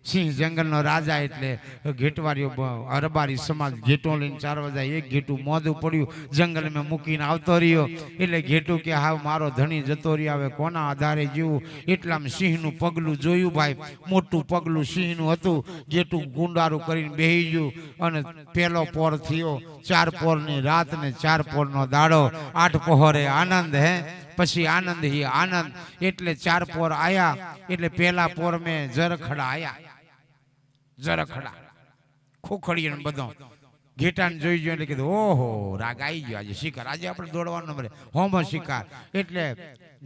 સિંહ જંગલનો રાજા એટલે ઘેટવારીઓ અરબારી સમાજ ઘેટો લઈને ચારવા જાય. એક ઘેટું મોઢું પડ્યું જંગલ મેં મૂકીને આવતો રહ્યો, એટલે ઘેટું કે હા મારો ધણી જતો રહ્યો, હવે કોના આધારે જીવું. એટલામાં સિંહનું પગલું જોયું ભાઈ, મોટું પગલું સિંહનું હતું. ઘેટું ગુંડારું કરીને બેહી ગયું અને પેલો પોર થયો. 4 પોરની રાત ને 4 પોરનો દાડો, 8 પહોરે આનંદ. હે પછી આનંદ હી આનંદ. એટલે 4 પોર આયા એટલે પેલા પોર મેં જરખડા આયા. જરખડા ખોખડી બધો ઘેટાને જોઈ ગયો એટલે કીધું ઓહો રાગ આવી ગયો, આજે શિકાર, આજે આપણે દોડવાનો મળે હોમો શિકાર. એટલે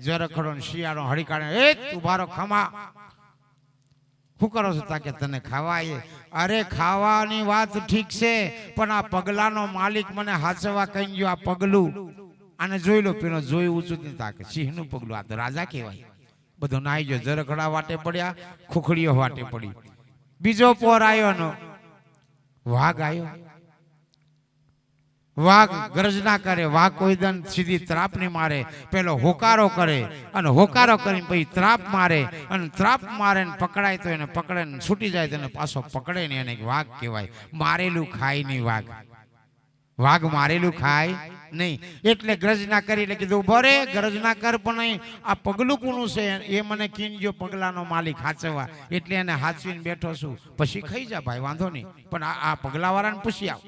જરખડો ને શિયાળો હળી કાઢે, એ તું મારો ખમા શું કરો છો? તાકે તને ખાવાય. અરે ખાવાની વાત ઠીક છે પણ આ પગલાનો માલિક મને હાચવા કહી ગયો. આ પગલું આને જોઈ લો, પેલો જોઈ ઊંચું નહીં તાકે. સિંહનું પગલું, આ તો રાજા કહેવાય. બધો નાઈ ગયો. જરખડા વાટે પડ્યા, ખોખડીઓ વાટે પડી. બીજો પોર આવ્યો નો વાઘ આવ્યો. વાઘ ગર્જના કરે. વાઘ કોઈ દન સીધી ત્રાપ ની મારે, પેલો હોકારો કરે અને હોકારો કરીને પછી ત્રાપ મારે અને ત્રાપ મારે ને પકડાય તો એને પકડે ને છૂટી જાય તો એને પાછો પકડે ને એને વાઘ કહેવાય. મારેલું ખાય નહીં વાઘ. વાઘ મારેલું ખાય નહીં. એટલે ગર્જના કરી એટલે કીધું ભરે ગર્જના કર પણ નહીં, આ પગલું કોનું છે એ મને કીનજો પગલાનો માલિક હાચવા. એટલે એને હાચવીને બેઠો છું, પછી ખાઈ જા ભાઈ વાંધો નહીં, પણ આ પગલા વાળાને પૂછી આવ.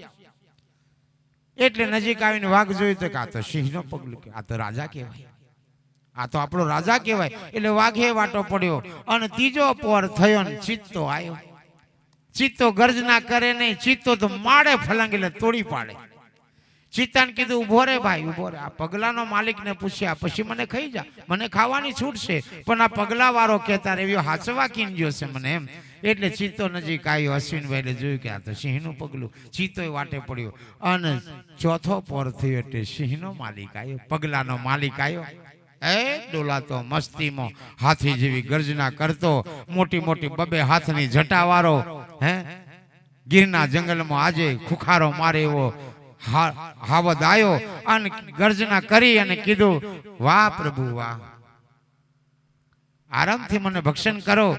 એટલે નજીક આવીને વાઘ જોયું તો કે આ તો સિંહનો પગલું, આ તો રાજા કહેવાય, આ તો આપણો રાજા કહેવાય. એટલે વાઘે વાટો પડ્યો અને ત્રીજો પોર થયો ને ચિત્તો આવ્યો. ચિત્તો ગર્જના કરે નહીં, ચિત્તો તો માળે ફલાંગ એટલે તોડી પાડે. ચિત્તાને કીધું ઉભો રે ભાઈ, ઉભો રે. આ પગલાનો માલિકને પૂછ્યા પછી મને ખાઈ જા, મને ખાવાની છૂટ છે, પણ આ પગલા વાળો કહેતા એવી હાચવા કીન ગયો છે મને એમ. એટલે ચિત્તો નજીક આવ્યો. અશ્વિનભાઈ જોયું કે આ તો સિંહનું પગલું. ચિત્તો વાટે પડ્યો અને ચોથો પોર થયો એટલે સિંહનો માલિક આવ્યો, પગલાનો માલિક આવ્યો. ડોલાતો મસ્તીમાં હાથી જેવી ગર્જના કરતો, મોટી મોટી બબે હાથની જટાવાળો, ગીરના જંગલમાં આજે ખુખારો મારે એવો હાવદ આવ્યો અને ગર્જના કરી અને કીધું, વાહ પ્રભુ વાહ, આરામથી મને ભક્ષણ કરો,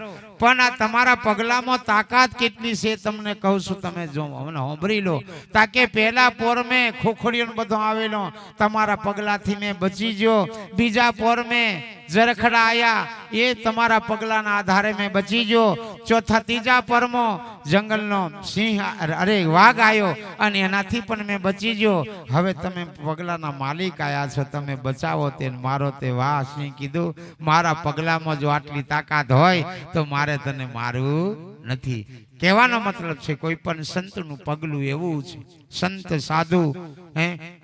પણ આ તમારા પગલામાં તાકાત કેટલી છે તમને કહું છું, તમે જો મને સાંભળી લો. તાકે પહેલા પોર મેં ખોખડીઓ બધો આવેલો, તમારા પગલાથી મેં બચી ગયો. બીજા પોર મેં જરખડા આયા, એ તમારા પગલાના આધારે મેં બચી ગયો. ચોથા ત્રીજા પોરમાં જંગલનો સિંહ અરે વાઘ આવ્યો અને એનાથી પણ મેં બચી ગયો. હવે તમે પગલાના માલિક આયા છો, તમે બચાવો તે મારો તે. વાહ સિંહ કીધું, મારા પગલામાં જો આટલી તાકાત હોય તો મારે તને મારવું નથી. કહેવાનો મતલબ છે કોઈ પણ સંતનું પગલું એવું છે. સંત સાધુ,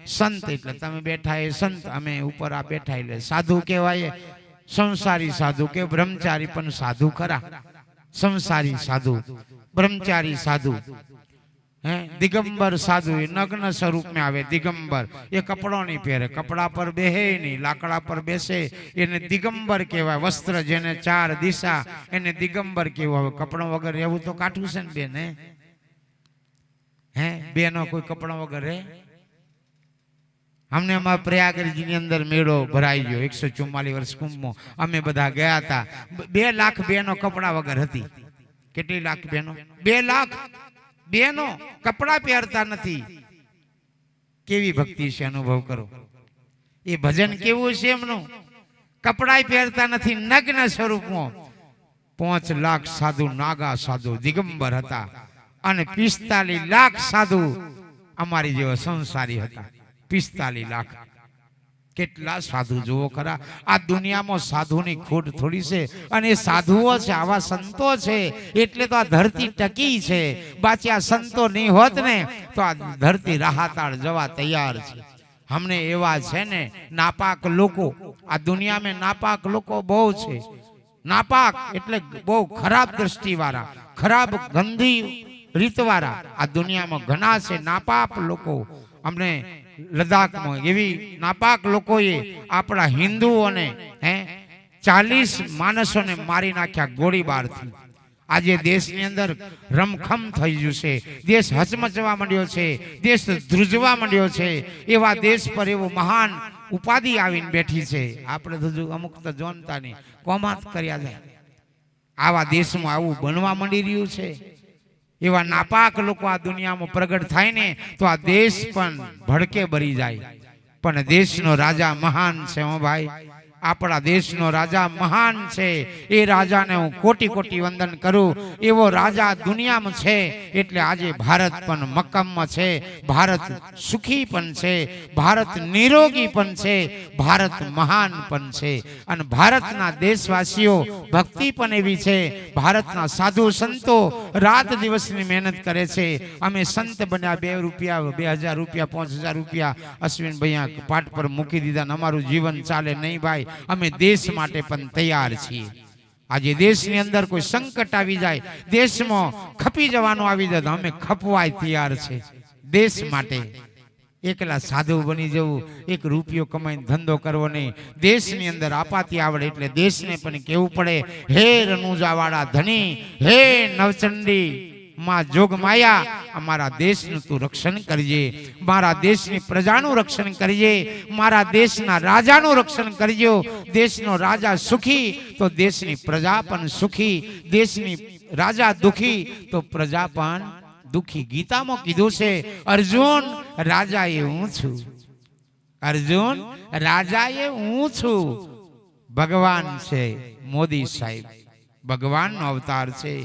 સંત એટલે તમે બેઠા એ સંત, અમે ઉપર આ બેઠા એટલે સાધુ કહેવાય. સંસારી સાધુ કે બ્રહ્મચારી પણ સાધુ ખરા. સંસારી સાધુ, બ્રહ્મચારી સાધુ, દિગંબર સાધુ એ નગ્ન સ્વરૂપમાં આવે. દિગંબર એ કપડો નહીં પહેરે, કપડા પર બેહે નહીં, લાકડા પર બેસે, એને દિગંબર કહેવાય. વસ્ત્ર જેને ચાર દિશા એને દિગંબર કહેવાય. કપડો વગર રહેવું તો કાઠું છે ને બેન? બેનો કોઈ કપડા વગર રહે? અમને અમારા પ્રયાગરાજની અંદર મેળો ભરાઈ ગયો 144 વર્ષ કુંભમાં. અમે બધા ગયા હતા. 2 લાખ બહેનો કપડા વગર હતી. કેટલી લાખ બહેનો? 2 લાખ બહેનો કપડા પહેરતા નથી. કેવી ભક્તિ છે, અનુભવ કરો. એ ભજન કેવું છે એમનું? કપડા પહેરતા નથી, નગ્ન સ્વરૂપમાં. 5 લાખ સાધુ, નાગા સાધુ દિગંબર હતા અને 45 લાખ સાધુ અમારી જેવા સંસારી હતા. 45 લાખ. કેટલા સાધુ જુઓ ખરા. આ દુનિયામાં સાધુની ખોટ થોડી છે, અને એ સાધુઓ છે, આવા સંતો છે એટલે તો આ ધરતી ટકી છે. બાકી આ સંતો નહીં હોત ને તો આ ધરતી રાહતાળ જવા તૈયાર છે. અમને એવા છે ને નાપાક લોકો, આ દુનિયામાં નાપાક લોકો બહુ છે. નાપાક એટલે બહુ ખરાબ દ્રષ્ટિવાળા, ખરાબ ગંદી રીતવાળા આ દુનિયામાં ઘણા છે. નાપાક લોકો અમને લદ્દાખમાં એવી નાપાક લોકોએ આપણા હિન્દુઓને 40 માણસોને મારી નાખ્યા ગોળીબારથી. આજે દેશની અંદર રમખમ થઈ ગયું છે. દેશ હચમચવા માંડ્યો છે, દેશ ધ્રુજવા માંડ્યો છે. એવા દેશ પર એવો મહાન ઉપાધિ આવીને બેઠી છે. આપણે તો અમુક તો જોનતા નહીં, કોમાત કર્યા જાય. આવા દેશમાં આવું બનવા માંડી રહ્યું છે. એવા નાપાક લોકો આ દુનિયામાં પ્રગટ થાય ને તો આ દેશ પણ ભડકે ભરી જાય. પણ દેશનો રાજા મહાન છે. હો ભાઈ, આપણા દેશનો રાજા મહાન છે. એ રાજાને હું કોટી કોટી વંદન કરું. એવો રાજા દુનિયામાં છે એટલે આજે ભારત પણ મક્કમમાં છે. ભારત સુખી પણ છે, ભારત નિરોગી પણ છે, ભારત મહાન પણ છે. અને ભારતના દેશવાસીઓ ભક્તિ પણ એવી છે. ભારતના સાધુ સંતો રાત દિવસની મહેનત કરે છે. અમે સંત બન્યા 2 રૂપિયા, 2000 રૂપિયા, 5000 રૂપિયા અશ્વિનભાઈ પાઠ પર મૂકી દીધા. અમારું જીવન ચાલે નહીં ભાઈ. અમે દેશ માટે પણ તૈયાર છીએ. આજે દેશની અંદર કોઈ સંકટ આવી જાય, દેશમાં ખપી જવાનું આવી જાય તો અમે ખપવાય તૈયાર છે દેશ માટે. એકલા સાધુ બની જવું, 1 રૂપિયો કમાઈને ધંધો કરવો નહીં. દેશની અંદર આપાતી આવડે એટલે દેશને પણ કહેવું પડે, હે રનુજાવાળા ધણી, હે નવચંડી માં જોગ માયા, અમારા દેશનું તું રક્ષણ કરજે, મારા દેશની પ્રજાનું રક્ષણ કરજે, મારા દેશના રાજાનું રક્ષણ કરજો. દેશનો રાજા સુખી તો દેશની પ્રજા પણ સુખી, દેશની રાજા દુખી તો પ્રજા પણ દુખી. ગીતામાં કીધું છે, અર્જુન રાજા એ હું છું, અર્જુન રાજા એ હું છું. ભગવાન છે મોદી સાહેબ, ભગવાનનો અવતાર છે.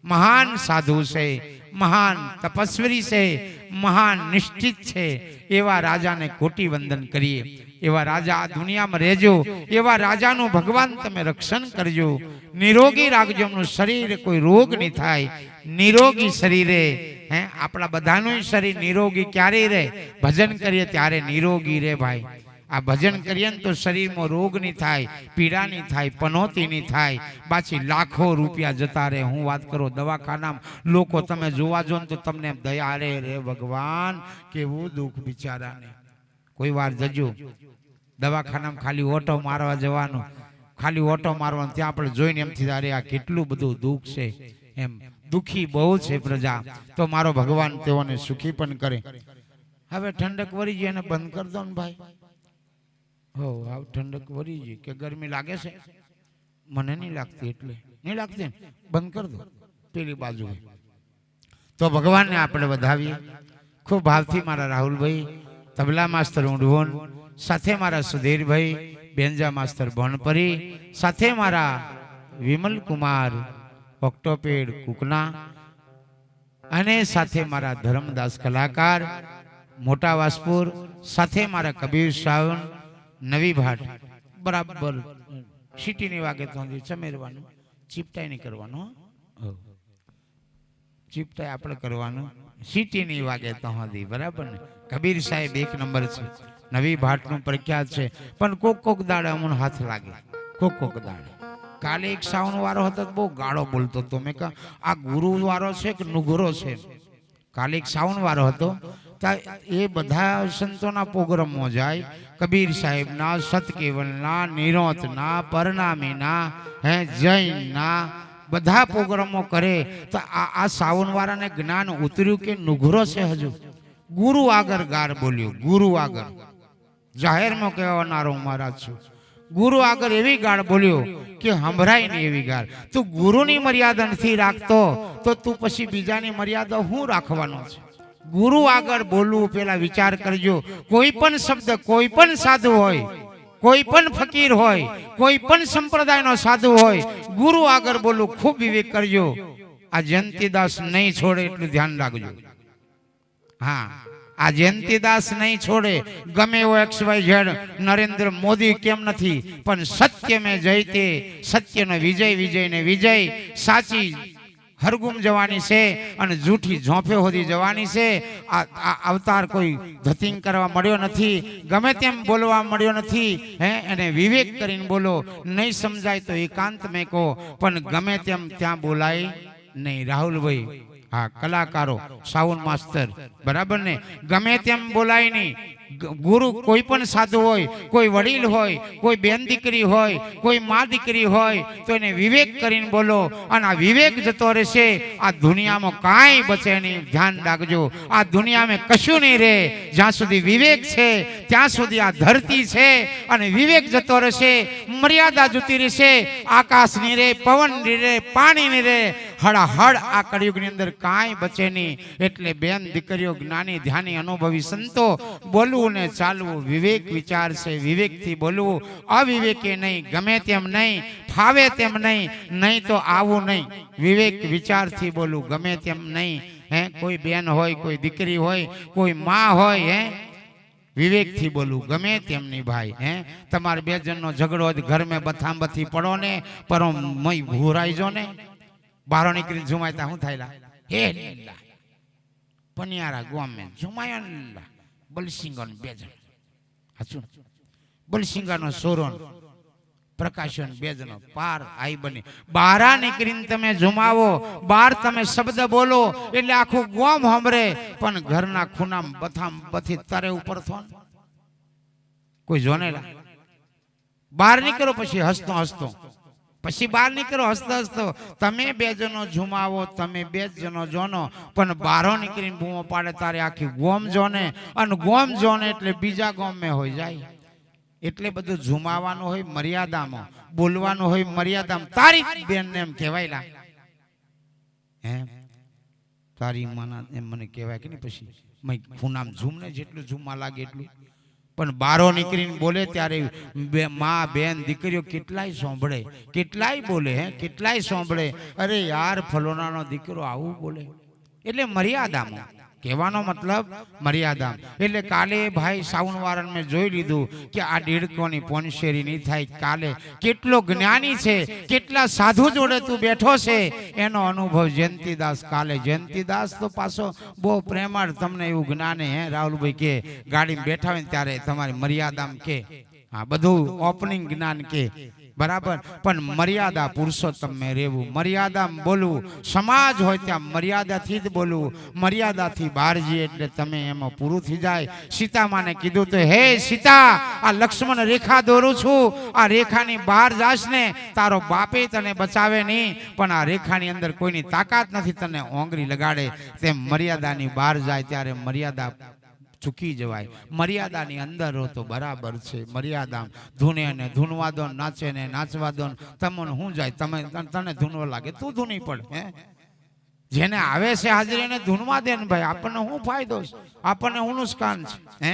મહાન સાધુ છે, મહાન તપસ્વી છે, મહાન નિષ્ઠિત છે. એવા રાજાને કોટી વંદન કરીએ. એવા રાજા આ દુનિયામાં રહેજો. એવા રાજાનું ભગવાન તમે રક્ષણ કરજો. નિરોગી રાખજો. એમનું શરીર કોઈ રોગ નહીં થાય. નિરોગી શરીરે આપણા બધાનું શરીર નિરોગી ક્યારે રહે? ભજન કરીએ ત્યારે નિરોગી રહે ભાઈ. આ ભજન કરીએ ને તો શરીરમાં રોગ નહીં થાય, પીડા નહીં થાય, પનોતી નહીં થાય, પાછી લાખો રૂપિયા જતા રહે. હું વાત કરું દવાખાનામાં લોકો તમે જોવા જો ને તો તમને દયા રે ભગવાન કેવું દુઃખ બિચારાને. કોઈ વાર જજો દવાખાનામાં ખાલી ઓટો મારવા જવાનું, ખાલી ઓટો મારવાનું, ત્યાં આપણે જોઈને એમથી અરે આ કેટલું બધું દુઃખ છે, એમ દુઃખી બહુ છે પ્રજા. તો મારો ભગવાન તેઓને સુખી પણ કરે. હવે ઠંડક વળી ગઈ અને બંધ કરી દો ને ભાઈ. હો આવ ઠંડક વળી ગઈ કે ગરમી લાગે છે? મને નહીં લાગતી, એટલે નહીં લાગતી, બંધ કરી દો પેલી બાજુ. તો ભગવાનને આપણે વધાવીએ ખૂબ ભાવથી. મારા રાહુલભાઈ તબલા માસ્તર ઊંડવોન, સાથે મારા સુધીરભાઈ બેન્જા માસ્તર ભણપરી, સાથે મારા વિમલ કુમાર ઓક્ટોપેડ કુકના, અને સાથે મારા ધર્મદાસ કલાકાર મોટા વાસપુર, સાથે મારા કબીર સાવન નવી ભાટ. બરાબર સીટીની વાગે તો ચમેરવાનું, ચીપટાઈ નહીં કરવાનું, ચીપટાઈ આપણે કરવાનું સીટીની વાગે તો હતી. બરાબર ને? કબીર સાહેબ 1 નંબર છે, નવી ભાટનું પ્રખ્યાત છે. પણ કોક દાડે અમને હાથ લાગે, કોક દાડે. કાલે એક સાવન વાળો હતો, બહુ ગાળો બોલતો હતો. મેં કહ્યું આ ગુરુ વાળો છે કે નુગરો છે? કાલે એક સાવન વાળો હતો, એ બધા સંતોના પ્રોગ્રામમાં જાય, કબીર સાહેબના, સતકેવલના, નિરોતના, પરનામીના, જૈનના બધા પ્રોગ્રામો કરે. તો આ સાવન વાળાને જ્ઞાન ઉતર્યું કે નુગરો છે? હજુ ગુરુ આગળ ગાર બોલ્યો, ગુરુ આગળ જાહેરમાં કહેવાનારો મહારાજ છું. ગુરુ આગળ એવી ગાળ બોલ્યો કે સંભળાય નહીં એવી ગાળ. તું ગુરુની મર્યાદા નથી રાખતો તો તું પછી બીજાની મર્યાદા હું રાખવાનો છે? ગુરુ આગળ બોલવું પેલા વિચાર કરજો. કોઈ પણ શબ્દ, કોઈ પણ સાધુ હોય, કોઈ પણ ફકીર હોય, કોઈ પણ સંપ્રદાયનો સાધુ હોય, ગુરુ આગળ બોલવું ખૂબ વિવેક કરજો. આ જયંતીદાસ નહીં છોડે એટલું ધ્યાન રાખજો. હા, આ જયંતીદાસ નહીં છોડે. ગમે એવો XYZ નરેન્દ્ર મોદી કેમ નથી, પણ સત્ય મેં જયતે, સત્યનો વિજય, વિજયને વિજય. સાચી હરગુમ જવાની છે અને જૂઠી ઝોંફે હોદી જવાની છે. આ અવતાર કોઈ ધતિંગ કરવા મળ્યો નથી, ગમે તેમ બોલવા મળ્યો નથી. એને વિવેક કરીને બોલો. નહીં સમજાય તો એકાંત મેં કહો, પણ ગમે તેમ ત્યાં બોલાય નહીં. રાહુલભાઈ, હા, કલાકારો, સાઉન્ડ માસ્ટર, બરાબર ને? ગમે તેમ બોલાય નહીં. ગુરુ કોઈ પણ સાધુ હોય, કોઈ વડીલ હોય, કોઈ બેન દીકરી હોય, કોઈ મા દીકરી હોય, તો એને વિવેક કરીને બોલો. અને આ વિવેક જતો રહેશે, આ દુનિયામાં કાંઈ બચે નહીં. ધ્યાન રાખજો, આ દુનિયામાં કશું નહીં રહે. જ્યાં સુધી વિવેક છે ત્યાં સુધી આ ધરતી છે, અને વિવેક જતો રહેશે, મર્યાદા જતી રહેશે. આકાશ નહીં રહે, પવન નહીં રહે, પાણી નહીં રહે. હળહળ આ કળિયુગની અંદર કાંઈ બચે નહીં. એટલે બેન દીકરીઓ, જ્ઞાની ધ્યાની અનુભવી સંતો, બોલવું ને ચાલવું વિવેક વિચાર છે. વિવેકથી બોલવું, અવિવેકે નહીં, ગમે તેમ નહીં, ફાવે તેમ નહીં, નહીં તો આવું નહીં. વિવેક વિચારથી બોલવું, ગમે તેમ નહીં. કોઈ બેન હોય, કોઈ દીકરી હોય, કોઈ માં હોય, વિવેકથી બોલવું, ગમે તેમ નહીં ભાઈ. તમારે બે જણનો ઝઘડો હોય, ઘર મેં બથામ બથી પડો ને, પરો મય ભૂરાઈ જો ને, બહાર નીકળીને ઝુમાયતા શું થાય? હે પનિયારા ગોમે ઝુમાયા બલસિંગા બે જણ, હાચું? બલસિંગાનો સોરોન પ્રકાશન બે જણો પાર આઈ બની. બહાર નીકળીને તમે ઝુમાવો, બહાર તમે શબ્દ બોલો એટલે આખું ગોમ સાંભળે, પણ ઘરના ખૂનામ બથામ બથી તારે ઉપર થો કોઈ જોનેલા. બહાર નીકળો પછી હસતો હસતો, પછી બહાર નીકળો હસતો હસતો. તમે બે જણો ઝુમાવો, તમે બે જણો જોનો, પણ બહારો નીકળીને બૂમો પાડે તારે આખી ગોમ જોને, અને ગોમ જોને એટલે બીજા ગોમ મેં હોય જાય. એટલે બધું ઝુમાવાનું હોય મર્યાદામાં, બોલવાનું હોય મર્યાદામાં. તારી બેન ને એમ કહેવાયલા, તારી માના એમ મને કહેવાય કે નહીં. પછી ખૂનામ ઝૂમ ને જેટલું ઝૂમવા લાગે એટલું. પણ બારો નીકળીને બોલે ત્યારે માં બેન દીકરીઓ કેટલાય સાંભળે, કેટલાય બોલે, કેટલાય સાંભળે. અરે યાર ફલોનાનો દીકરો આવું બોલે. એટલે મર્યાદામાં, કહેવાનો મતલબ મર્યાદા. એટલે કાલે ભાઈ સાવનવાળાને મેં જોઈ લીધું કે આ દેડકોની પોનશેરી નહીં થાય. કાલે કેટલો જ્ઞાની છે, કેટલા સાધુ જોડે તું બેઠો છે, એનો અનુભવ જયંતિદાસ. કાલે જયંતિદાસ તો પાછો બહુ પ્રેમાળ, તમને એવું જ્ઞાને હે રાહુલભાઈ કે ગાડીમાં બેઠા હોય ને ત્યારે તમારી મર્યાદામાં કે હા બધું ઓપનિંગ જ્ઞાન કે બરાબર. પણ મર્યાદા પુરુષોત્તમ મેં રહેવું, મર્યાદામાં બોલવું. સમાજ હોય ત્યાં મર્યાદાથી જ બોલવું, મર્યાદાથી બહાર જઈએ એટલે તમે એમાં પૂરું થઈ જાય. સીતામાને કીધું તો હે સીતા, આ લક્ષ્મણ રેખા દોરું છું, આ રેખાની બહાર જાશ ને તારો બાપે તને બચાવે નહીં, પણ આ રેખાની અંદર કોઈની તાકાત નથી તને ઓંગળી લગાડે. તેમ મર્યાદાની બહાર જાય ત્યારે મર્યાદા ચૂકી જવાય. મર્યાદાની અંદર હો તો બરાબર છે. મર્યાદા ધૂને ને ધૂનવા દો, નાચે ને નાચવા દો. તમને શું જાય, તને ધૂનવા લાગે તું ધૂની પડ. હે જેને આવે છે હાજરી એને ધૂનવા દે ને ભાઈ, આપણને શું ફાયદો છે, આપણને શું નુકસાન છે. હે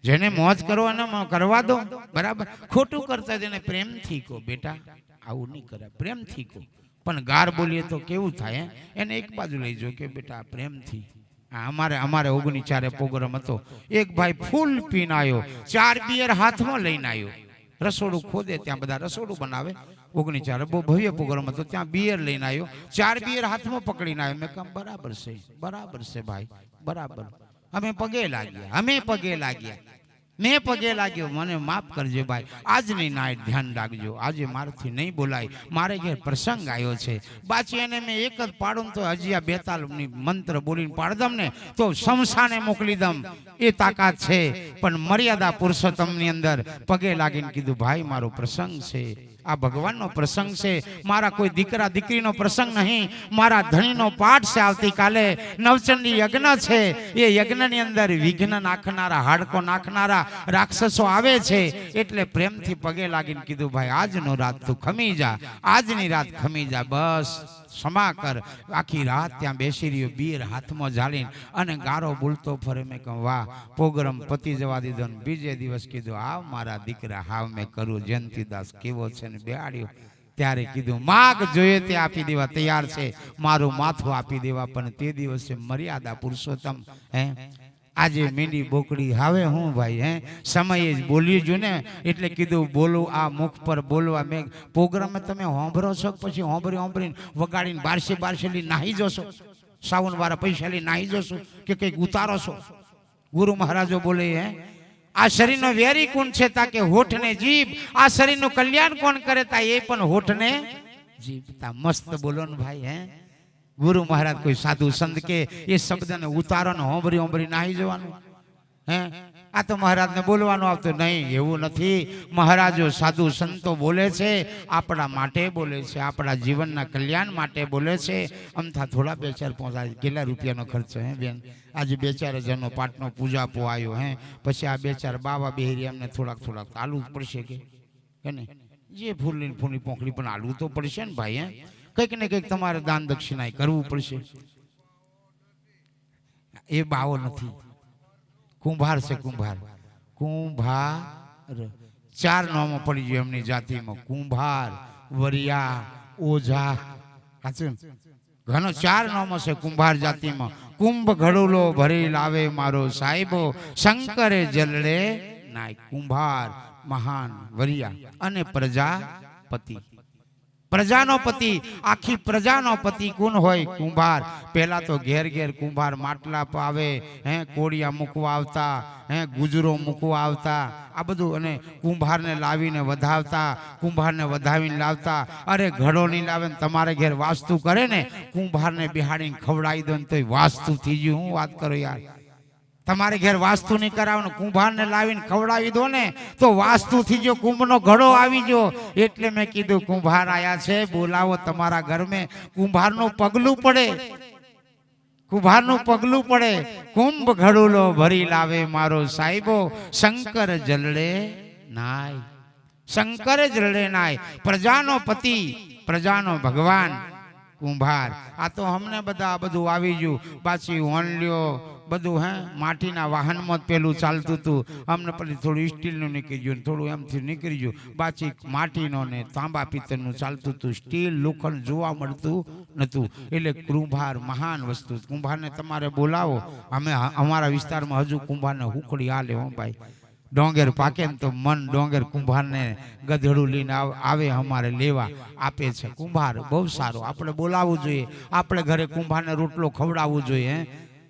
જેને મોજ કરવાના કરવા દો બરાબર. ખોટું કરતા તેને પ્રેમથી કહો બેટા આવું નહીં કરે, પ્રેમથી કહો. પણ ગાર બોલીએ તો કેવું થાય, એને એક બાજુ લઈ જાઓ કે બેટા પ્રેમથી. અમારે 19 પ્રોગ્રામ હતો, એક ભાઈ ફૂલ પીને આવ્યો, 4 બિયર હાથમાં લઈને આવ્યો. રસોડું ખોદે ત્યાં બધા રસોડું બનાવે. 19 બહુ ભવ્ય પ્રોગ્રામ હતો, ત્યાં બિયર લઈને આવ્યો, 4 બિયર હાથમાં પકડીને આવ્યો. મેં કહ્યું બરાબર છે, બરાબર છે ભાઈ, બરાબર. અમે પગે લાગ્યા, મેં પગે લાગ્યો. મને માફ કરજો ભાઈ, આજની નાઈટ ધ્યાન રાખજો, આજે મારાથી નહીં બોલાય, મારે ઘેર પ્રસંગ આવ્યો છે. બાકી એને મેં એક જ પાડું તો હજી આ 42 મંત્ર બોલીને પાડદમ ને તો શમશાને મોકલી દમ, એ તાકાત છે. પણ મર્યાદા પુરુષોત્તમની અંદર પગે લાગીને કીધું ભાઈ મારો પ્રસંગ છે, આ ભગવાનનો પ્રસંગ છે, મારા કોઈ દીકરા દીકરીનો પ્રસંગ નહીં, મારા ધણીનો પાઠ છે. આવતીકાલે નવચંડી યજ્ઞ છે, એ યજ્ઞની અંદર વિઘ્ન નાખનારા, હાડકો નાખનારા રાક્ષસો આવે છે. એટલે પ્રેમથી પગે લાગીને કીધું ભાઈ આજનો રાત તું ખમી જા, આજની રાત ખમી જા, બસ ક્ષમા કર. આખી રાત ત્યાં બેસી રહ્યો, બીર હાથમાં ઝાલીને અને ગારો બોલતો ફરે. મેં કહું વાહ, પ્રોગ્રામ પતી જવા દીધો ને બીજે દિવસ કીધું આવ મારા દીકરા, હાવ મેં કરું. જયંતિદાસ કેવો છે ને બેહાડ્યો. ત્યારે કીધું માગ જોઈએ તે આપી દેવા તૈયાર છે, મારું માથું આપી દેવા. પણ તે દિવસે મર્યાદા પુરુષોત્તમ. હે આજે મીંડી બોકડી હવે હું ભાઈ, હે સમયે જ બોલ્યું છું ને એટલે કીધું બોલું, આ મુખ પર બોલવા. મેં પ્રોગ્રામ તમે હોંભરો છો, પછી હોંભરીને વગાડીને બારસે લઈ નાહી જશો, સાવન વાળા પૈસા લઈ નાહી જશો કે કંઈક ઉતારો છો. ગુરુ મહારાજો બોલે હે આ શરીરનો વેરી કોણ છે તાકે હોઠને જીભ, આ શરીરનું કલ્યાણ કોણ કરે તા એ પણ હોઠને જીભ. તા મસ્ત બોલો ને ભાઈ. હે ગુરુ મહારાજ કોઈ સાધુ સંત કે એ શબ્દને ઉતારો ને હોંભરી નાહી જવાનું. હે આ તો મહારાજને બોલવાનું આવતું નહીં, એવું નથી. મહારાજો સાધુ સંતો બોલે છે, આપણા માટે બોલે છે, આપણા જીવનના કલ્યાણ માટે બોલે છે. અમથા થોડા 2-4 પહોંચાય કેટલા રૂપિયાનો ખર્ચો. હે બેન આજે 2-4 હજારનો પાટનો પૂજાપો આવ્યો. હે પછી આ 2-4 બાવા બેહરી એમને થોડાક આલવું પડશે કે ને, જે ફૂલની પોંખડી પણ આલવું તો પડશે ને ભાઈ. હે કંઈક ને કંઈક તમારે દાન દક્ષિણા કરવું પડશે. એ બાવો નથી, કુંભાર છે. કુંભાર 4 નામો પડી ગયો એમની જાતિમાં, કુંભાર, વરિયા, ઓઝા. ઘણો 4 નામો છે કુંભાર જાતિમાં. કુંભ ઘડુલો ભરી લાવે મારો સાહેબો, શંકરે જલડે નાય. કુંભાર મહાન, વરિયા અને પ્રજાપતિ. પ્રજાનો પતિ, આખી પ્રજાનો પતિ કોણ હોય? કુંભાર. પહેલા તો ઘેર કુંભાર માટલા પાવે, હે કોડિયા મૂકવા આવતા, હે ગુજરો મૂકવા આવતા, આ બધું. અને કુંભારને લાવીને વધાવતા, કુંભારને વધાવીને લાવતા. અરે ઘડો નહીં લાવે ને તમારે ઘેર વાસ્તુ કરે ને, કુંભારને બિહાડીને ખવડાવી દો ને તોય વાસ્તુ થઈ ગયું. હું વાત કરો યાર, તમારે ઘેર વાસ્તુ નહીં કરાવો ને કુંભારને લાવીને ખવડાવી દો ને તો વાસ્તુ થી જો કુંભનો ઘડો આવી ગયો. એટલે મેં કીધું કુંભાર આયા છે, બોલાવો તમારા ઘર મેં. કુંભારનું પગલું પડે, કુંભારનું પગલું પડે. કુંભ ઘડુલો ભરી લાવે મારો સાહેબો, શંકર જલડે નાય. શંકર જલડે નાય. પ્રજાનો પતિ, પ્રજાનો ભગવાન કુંભાર. આ તો અમને બધા બધું આવી ગયું, પાછી ઓનલ્યો બધું હે માટીના વાહનમાં જ પેલું ચાલતું હતું. અમને પછી થોડું સ્ટીલનું નીકળી ગયું, થોડું એમથી નીકળી ગયું, પાછી માટીનો ને તાંબા પિત્તળનું ચાલતું હતું. સ્ટીલ લોખંડ જોવા મળતું નહોતું. એટલે કુંભાર મહાન વસ્તુ. કુંભારને તમારે બોલાવો, અમે અમારા વિસ્તારમાં હજુ કુંભારને હુકડી હાલે હો ભાઈ. ડોંગર પાકે ને તો મન ડોંગર કુંભારને ગધેડું લઈને આવે, અમારે લેવા આપે છે. કુંભાર બહુ સારું, આપણે બોલાવવું જોઈએ. આપણે ઘરે કુંભારને રોટલો ખવડાવવું જોઈએ.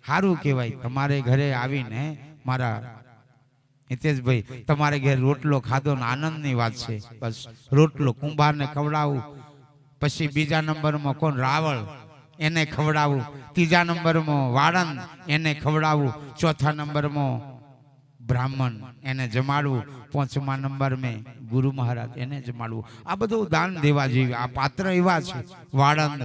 સારું કહેવાય. તમારે ઘરે આવીને મારા હિતેશભાઈ તમારે ઘરે રોટલો ખાધો ને આનંદની વાત છે. બસ રોટલો કુંભારને ખવડાવવું. પછી બીજા નંબરમાં કોણ? રાવળ, એને ખવડાવવું. ત્રીજા નંબરમાં વાળંદ, એને ખવડાવવું. ચોથા નંબરમાં બ્રાહ્મણ, એને જમાડવું. પાંચમા નંબર મેં ગુરુ મહારાજ, એને જમાડવું. આ બધું દાન દેવા જેવી. આ પાત્ર એવા છે. વાળંદ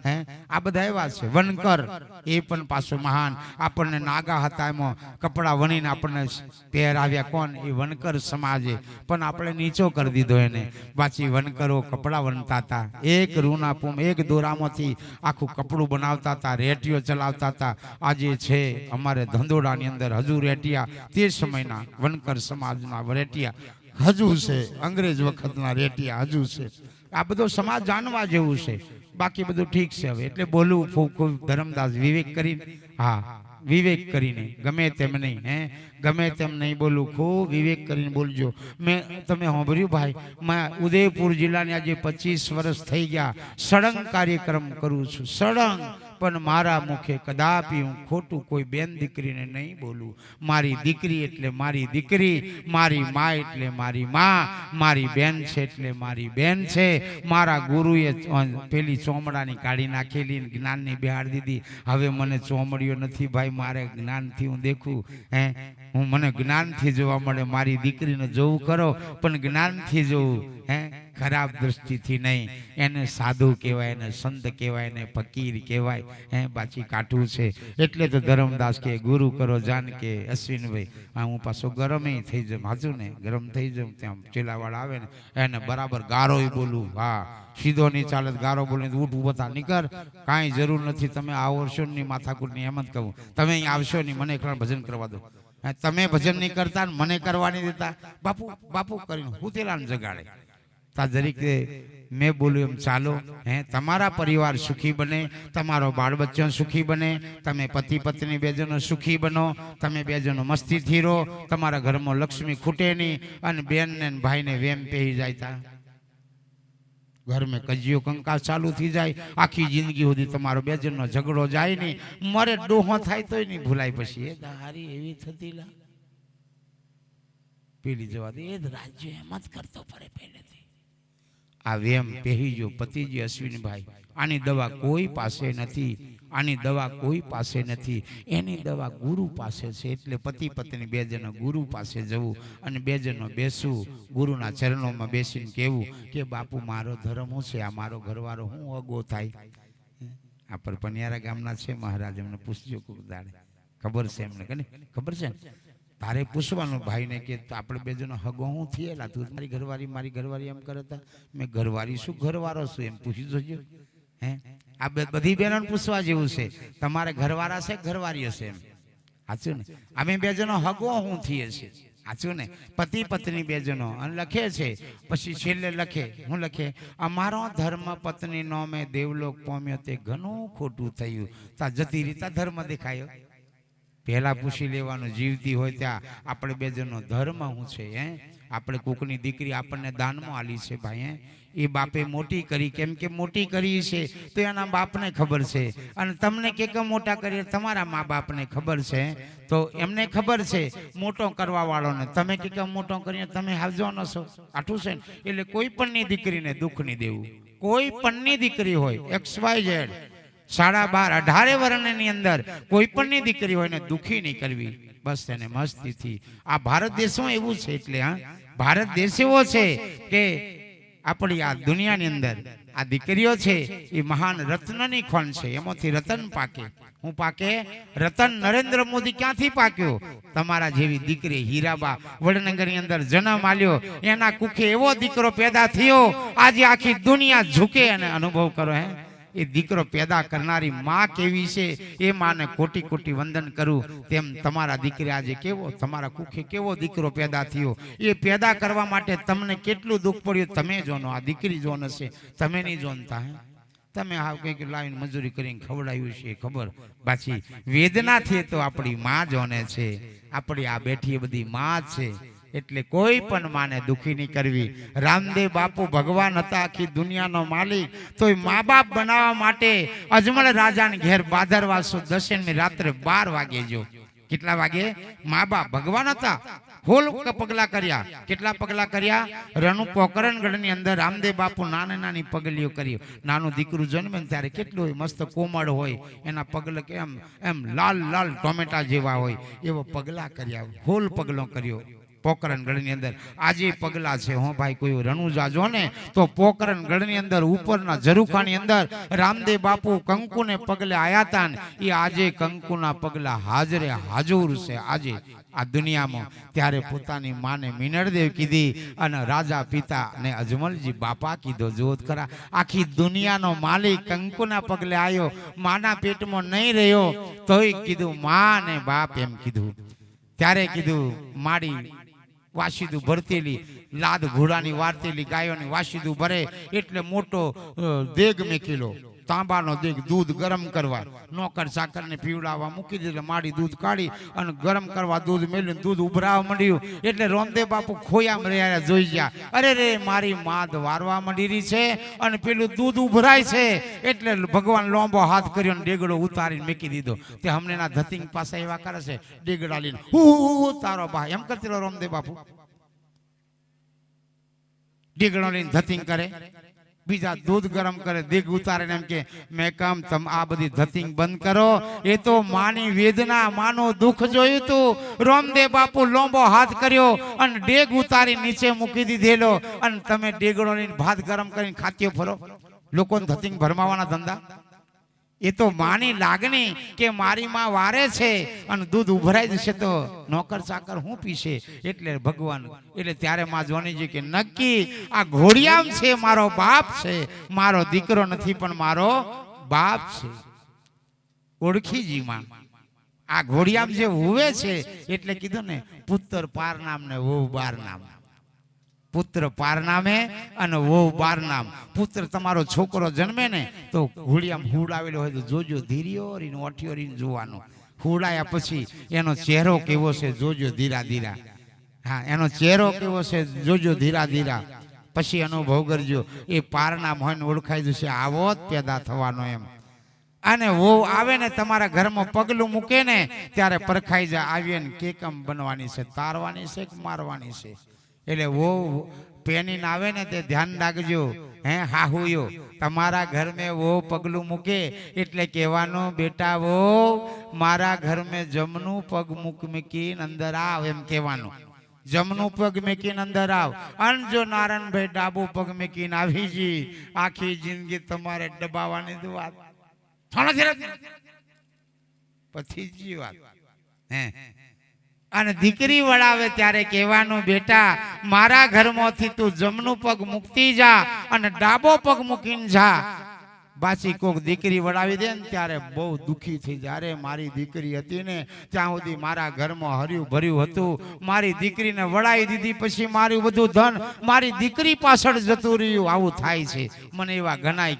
હે આ બધા એવા છે. વનકર એ પણ પાછું મહાન. આપણને નાગા હતા એમાં કપડા વણીને આપણને પહેરાવ્યા. કોણ? એ વનકર સમાજે. પણ આપણે નીચો કરી દીધો એને. પાછી વનકરો કપડા વણતા હતા. એક રૂના પૂમ, એક દોરામાંથી આખું કપડું બનાવતા હતા. રેટીઓ ચલાવતા હતા. આજે છે અમારે ધંધોડાની અંદર હજુ રેટિયા, તે સમયના વનકર સમાજના રેટિયા હજુ છે. અંગ્રેજ વખતના રેટિયા હજુ છે. આ બધો સમાજ જાણવા જેવું છે. બાકી બધું ઠીક છે. હવે એટલે બોલવું ખૂબ ધર્મદાસ વિવેક કરીને, હા વિવેક કરીને, ગમે તેમ નહીં, હે ગમે તેમ નહીં બોલવું, ખૂબ વિવેક કરીને બોલજો. મેં તમે સાંભળ્યું ભાઈ, મેં ઉદયપુર જિલ્લાની આજે 25 વર્ષ થઈ ગયા સળંગ કાર્યક્રમ કરું છું. સળંગ. પણ મારા મુખે કદાપી હું ખોટું કોઈ બેન દીકરીને નહીં બોલું. મારી દીકરી એટલે મારી દીકરી, મારી મા એટલે મારી મા, મારી બેન છે એટલે મારી બેન છે. મારા ગુરુએ પેલી ચોમડાની કાઢી નાખેલી, જ્ઞાનની બિહાર દીધી. હવે મને ચોમડીઓ નથી ભાઈ, મારે જ્ઞાનથી હું દેખું. હે હું મને જ્ઞાનથી જોવા મળે. મારી દીકરીને જોવું કરો પણ જ્ઞાનથી જોવું. હે ખરાબ દ્રષ્ટિથી નહીં. એને સાધુ કહેવાય, એને સંત કહેવાય, એને ફકીર કહેવાય. હે પાછી કાઠું છે. એટલે તો ધર્મદાસ કે ગુરુ કરો જાન કે અશ્વિનભાઈ. હા હું પાછો ગરમ થઈ જાઉં. હાજુ ને ગરમ થઈ જાઉં. ત્યાં ચેલાવાળા આવે ને એને બરાબર ગારોય બોલું. હા સીધો નહીં ચાલે, ગારો બોલે ઉઠ ઉભો થા નીકળ. કાંઈ જરૂર નથી. તમે આવશો નહીં માથાકૂટની એમ જ કહું. તમે અહીં આવશો નહીં, મને એકલા ભજન કરવા દો. તમે ભજન નહીં કરતા, મને કરવા નહીં દેતા. બાપુ બાપુ કરીને હું તેલાને જગાડે. તા જરીકે મેં બોલ્યું એમ ચાલો. હે તમારા પરિવાર સુખી બને, તમારો બાળ બચ્ચો સુખી બને, તમે પતિ પત્ની બે જણો સુખી બનો, તમે બે જણો મસ્તીથી રહો, તમારા ઘરમાં લક્ષ્મી ખૂટે નહીં. અને બેન ને ભાઈને વેમ પહેરી જાય તા ઘર મેં કજિયો કંકાસ ચાલુ થઈ જાય. આખી જિંદગી સુધી તમારો બે જણનો ઝઘડો જાય નહીં. મરે ડોહો થાય તોય નહીં ભૂલાય. પછી એ દારી એવી થતી લા પેલી જવા દે. એ રાજ્ય એમ જ કરતો પડે પહેલેથી. આ વેમ પહેરીજો પતિજી અશ્વિનભાઈ. આની દવા કોઈ પાસે નથી. આની દવા કોઈ પાસે નથી. એની દવા ગુરુ પાસે છે. એટલે પતિ પત્ની બે જણો ગુરુ પાસે જવું અને બે જણો બેસવું. ગુરુના ચરણોમાં બેસીને કહેવું કે બાપુ મારો ધર્મ શું છે? આ મારો ઘરવાળો હું અગો થાય? આ પર પનિયારા ગામના છે મહારાજ, એમને પૂછજો કોક દાડે. ખબર છે એમને કે ખબર છે? તારે પૂછવાનું ભાઈને કે આપણે બે જણો હગો હું થયેલા, તું મારી ઘરવાળી મારી ઘરવાળી એમ કરે તા. મેં ઘરવાળી શું ઘરવાળો છું એમ પૂછી જોજો. હે આ બધી બહેનોને પૂછવા જેવું છે. તમારે ઘરવાળા છે ઘરવાળી હશે એમ. સાચું ને? અમે બે જણો હગો હું થઈએ છે. સાચું ને? પતિ પત્ની બે જણો અને લખે છે. પછી છેલ્લે લખે હું લખે અમારો ધર્મ પત્ની નો મેં દેવલોક પામ્યો તે ઘણું ખોટું થયું. તા જતી રીતા ધર્મ દેખાયો. પહેલા પૂછી લેવાનું જીવતી હોય ત્યાં આપણે બે જણનો ધર્મ શું છે? હે આપણે કોકની દીકરી આપણને દાનમાં આલી છે ભાઈ. હે એ બાપે મોટી કરી. કેમ કે મોટી કરી છે તો એના બાપને ખબર છે. અને તમને કે કેમ મોટા કરીએ તમારા મા બાપને ખબર છે. તો એમને ખબર છે મોટો કરવા વાળોને. તમે કે કેમ મોટો કરીને તમે હાવજો છો. આઠું છે ને? એટલે કોઈ પણની દીકરીને દુઃખ નહીં દેવું. કોઈ પણની દીકરી હોય XYZ 12.5 18 વર્ષની અંદર કોઈ પણની દીકરી હોય ને દુખી નહીં કરવી. બસ એને મસ્તીથી. આ ભારત દેશમાં એવું છે. એટલે હા ભારત દેશ એવો છે કે આપણી આ દુનિયાની અંદર આ દીકરીઓ છે એ મહાન રત્નની ખોન છે. એમાંથી રતન પાકે. હું પાકે? રતન. નરેન્દ્ર મોદી ક્યાંથી પાક્યો? તમારા જેવી દીકરી હીરાબા વડનગરની અંદર જન્મ આલ્યો. એના કુખે એવો દીકરો પેદા થયો. આજે આખી દુનિયા ઝૂકે અને અનુભવ કરો. હે એ દીકરો પેદા કરનારી માં કેવી છે એ માને કોટી કોટી વંદન કરું. તેમ તમારા દીકરી આજે કેવો, તમારા કુખે કેવો દીકરો પેદા થયો, એ પેદા કરવા માટે તમને કેટલું દુઃખ પડ્યું તમે જોનો. આ દીકરી જોન હશે, તમે નહીં જોનતા. હે તમે હાવ કંઈક લાવીને મજૂરી કરીને ખવડાવ્યું છે ખબર, પાછી વેદનાથી તો આપણી માં જોને છે. આપણી આ બેઠી બધી માં છે, એટલે કોઈ પણ માને દુખી નહીં કરવી. રામદેવ બાપુ ભગવાન હતા, આખી દુનિયાનો માલિક, તોય મા બાપ બનાવવા માટે અજમલ રાજાને ઘેર ભાદરવા સુદ દશમી રાત્રે 12 વાગે જો. કેટલા વાગે? મા બાપ ભગવાન હતા, હોલ પગલા કર્યા. કેટલા પગલા કર્યા? રણુ પોકરણગઢની અંદર રામદેવ બાપુ નાની નાની પગલીઓ કરી. નાનું દીકરું જન્મે ત્યારે કેટલું હોય, મસ્ત કોમળ હોય, એના પગલા કેમ એમ લાલ લાલ ટોમેટા જેવા હોય, એવો પગલા કર્યા, હોલ પગલો કર્યો પોકરણગઢની અંદર. આજે પગલા છે હો ભાઈ. કોઈ રણુજા જો ને તો પોકરણગઢની અંદર ઉપરના ઝરૂખાની અંદર રામદેવ બાપુ કંકુને પગલે આયા હતા ને એ આજે કંકુના પગલા હાજરે હાજુર છે આજે આ દુનિયામાં. ત્યારે પોતાની માને મિનળદેવ કીધી અને રાજા પિતા અને અજમલજી બાપા કીધો. જોત ખરા, આખી દુનિયાનો માલિક કંકુના પગલે આવ્યો, માના પેટમાં નહીં રહ્યો તોય કીધું માં ને બાપ એમ કીધું. ત્યારે કીધું માડી વાસીદું ભરતેલી, લાદ ઘોડાની વારતેલી, ગાયોની વાસીદું ભરે એટલે મોટો દેગ મેકેલો, તાંબાનો દેગ, દૂધ ગરમ કરવા, નોકર સાકરને પીવડાવવા મૂકી દીધે. માડી દૂધ કાઢી અને ગરમ કરવા દૂધ મેલ્યું, દૂધ ઉભરાવા માંડ્યું. એટલે રામદેવ બાપુ ખોયા રહ્યા, જોઈ ગયા, અરે રે મારી માદ વારવા માંડી છે અને પેલું દૂધ ઉભરાય છે. એટલે ભગવાન લોંબો હાથ કર્યો અને ડેગડો ઉતારીને મેકી દીધો. તે હમણે ના ધતિંગ પાસે એવા કરે છે, ડેગડા લઈને હું તારો બા એમ કરતી રામદેવ બાપુ. ડેગડો લઈને ધતિંગ કરે, બીજા દૂધ ગરમ કરે, દેગ ઉતારે એમ કે મેં કામ તમ આ બધી ધતિંગ બંધ કરો. એ તો માની વેદના, માનો દુઃખ જોયું તું. રામદેવ બાપુ લોંબો હાથ કર્યો અને ડેગ ઉતારી નીચે મૂકી દીધેલો અને તમે ડેગડો લઈને ભાત ગરમ કરીને ખાત્યો ફરો. લોકોને ધતિંગ ભરમાવાના ધંધા. એ તો માની લાગણી કે મારી માં વારે છે અને દૂધ ઉભરાઈ જશે તો નોકર ચાકર હું પીશે. એટલે ભગવાન, એટલે ત્યારે માં જોનીજી કે નક્કી આ ઘોડિયામ છે મારો બાપ છે, મારો દીકરો નથી પણ મારો બાપ છે. ઓળખીજી માં આ ઘોડિયામ જે હુવે છે એટલે કીધું ને પુત્ર પાર નામ ને વહુ બાર નામ. પુત્ર પાર નામે અને વહુ બાર નામ. પુત્ર તમારો છોકરો જન્મે ને તો ઘોડિયામાં હુડાવેલો હોય તો જોજો, ધીરીઓ રીને ઓઠિયો રીને જોવાનો. હુડાયા પછી એનો ચહેરો કેવો છે જોજો ધીરા ધીરા. હા, એનો ચહેરો કેવો છે જોજો ધીરા ધીરા. પછી અનુભવ કરજો. એ પાર નામ હોય ને ઓળખાઈ જશે, આવો જ પેદા થવાનો એમ. અને વહુ આવે ને તમારા ઘરમાં પગલું મૂકે ને ત્યારે પરખાઈ જાય, આવીએ ને કેકમ બનવાની છે, તારવાની છે કે મારવાની છે. એટલે वो पेनी आवे ने ते ध्यान राखजो। हे हाहुयो तमारा घर में वो पगलू मूके एटले कहेवानो बेटा वो मारा घर में जमनू पग मूक मूकीने अंदर आव एम कहेवानो। जमनू पग मूकीने अंदर आव अन जो नारायण भाई डाबू पग मूकीने आवी जी आखी जिंदगी तमारे दबावानी ज वात थोड़ा पछी जी वात हे अने दीकरी वळावे त्यारे कहेवानुं बेटा मारा घरमांथी तू जमणुं पग मूकती जा अने डाबो पग मूकीने जा। बाची कोक दीकरी वळावी दे ने त्यारे बहु दुखी थई जाय। अरे मारी दीकरी हती ने त्यां सुधी मारा घरमां हर्યું भर्યું હતું, मारी दीकरीने वळावी दीधी पछी मारी બધું धन मारी दीकरी पाछळ जતું રહ્યું। आवुं थाय छे। मने एवा घणाय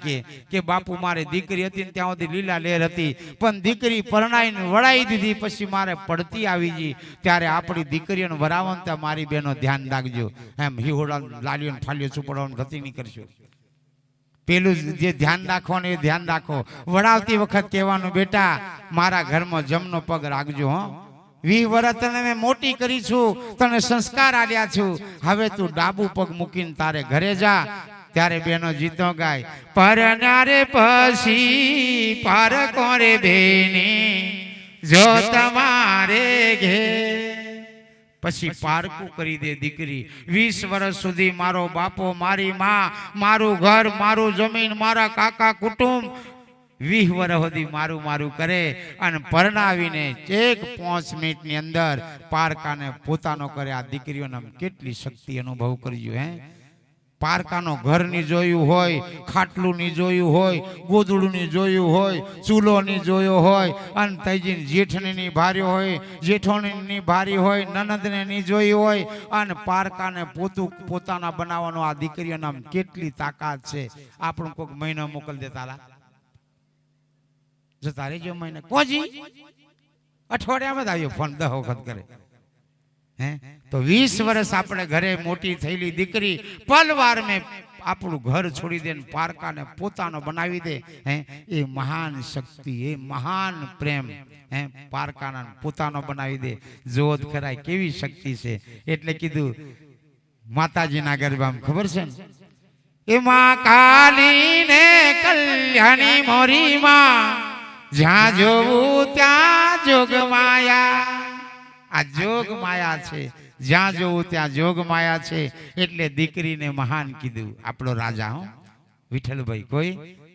के बापू मारी दीकरी हती ने त्यां सुधी लीला लेर हती पण दीकरी परणाईने वळावी दीधी पछी मारे पड़ती आवी जी। त्यारे आपणी दीकरीओने वरावण त्या मारी बेनो ध्यान राखजो। एम हिहोड़ा लालियोने फालियो चूपड़ाने गति नहीं करशो। पेलू जे ध्यान राखो ने ध्यान राखो। वड़ावती वखत कहेवानुं बेटा मारा घर में जमनो पग राखजो। हो 20 वर्ष तने मैं मोटी करी छू, तने संस्कार आल्या छू, हवे तू डाबू पग मूकीने तारे घरे जा। त्यारे बेनो जीतो गाय परनारे पछी पारको रे बेनी जो तमारे घे पछी पारकू करी दे दीकरी। 20 वर्ष सुधी मारो बापो मारी मां मारू घर मारू जमीन मारा काका कुटुंब 20 वर्ष सुधी मारू मारू करे अने परणावीने 1-5 मिनिट नी अंदर पारकाने पोतानो करे। आ दीकरीओने केटली शक्ति अनुभव करजो। हे પારકાનો ઘરની જોયું હોય, ખાટલુંની જોયું હોય, ગોદડુંની જોયું હોય, ચૂલોની જોયો હોય, અને તૈજીની જેઠણીની ભાર્યો હોય, જેઠોણીની ભારી હોય, નનદને ની જોઈ હોય, અને પારકાને પોતાના બનાવવાનો આ દીકરીઓના કેટલી તાકાત છે. આપણું કોઈક મહિના મોકલ દે તારા જો તારે જો મહિને કોજી અઠવાડિયામાં જ આવ્યો ફોન 10 વખત કરે હે તો 20 વર્ષ આપણે ઘરે મોટી થયેલી દીકરી પલવાર મેં આપણું ઘર છોડી દે પારકાને પોતાનો બનાવી દે હે એ મહાન શક્તિ, એ મહાન પ્રેમ હે પારકાના પોતાનો બનાવી દે. જોત ખરાય કેવી શક્તિ છે. એટલે કીધું માતાજીના ગરબામાં ખબર છે ને એ માં કાલી ને કલ્યાણી મોરી માં જ્યાં જોવું ત્યાં જોગ માયા. આ જોગ માયા છે, જ્યાં જોવું ત્યાં જોગ માયા છે. એટલે દીકરીને મહાન કીધું. આપણો રાજા હો વિઠ્ઠલભાઈ, કોઈ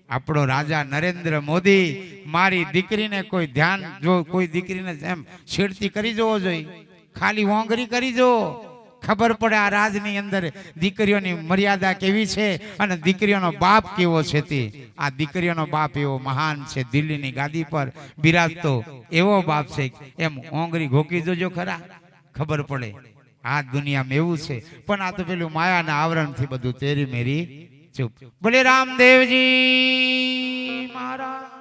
આપણો રાજા નરેન્દ્ર મોદી મારી દીકરીને કોઈ ધ્યાન જો કોઈ દીકરીને એમ છેડતી કરી જોવો જોઈએ, ખાલી હોંગરી કરી જો ખબર પડે આ રાજની અંદર દીકરીઓની મર્યાદા કેવી છે અને દીકરીઓનો બાપ કેવો છે. તે આ દીકરીઓનો બાપ એવો મહાન છે, દિલ્હીની ગાદી પર બિરાજતો એવો બાપ છે. એમ ઓંગરી ઘોકી જોજો ખરા, ખબર પડે આ દુનિયામાં એવું છે. પણ આ તો પેલું માયાના આવરણથી બધું તેરી મેરી ચૂપ. બોલે રામદેવજી મહારાજ.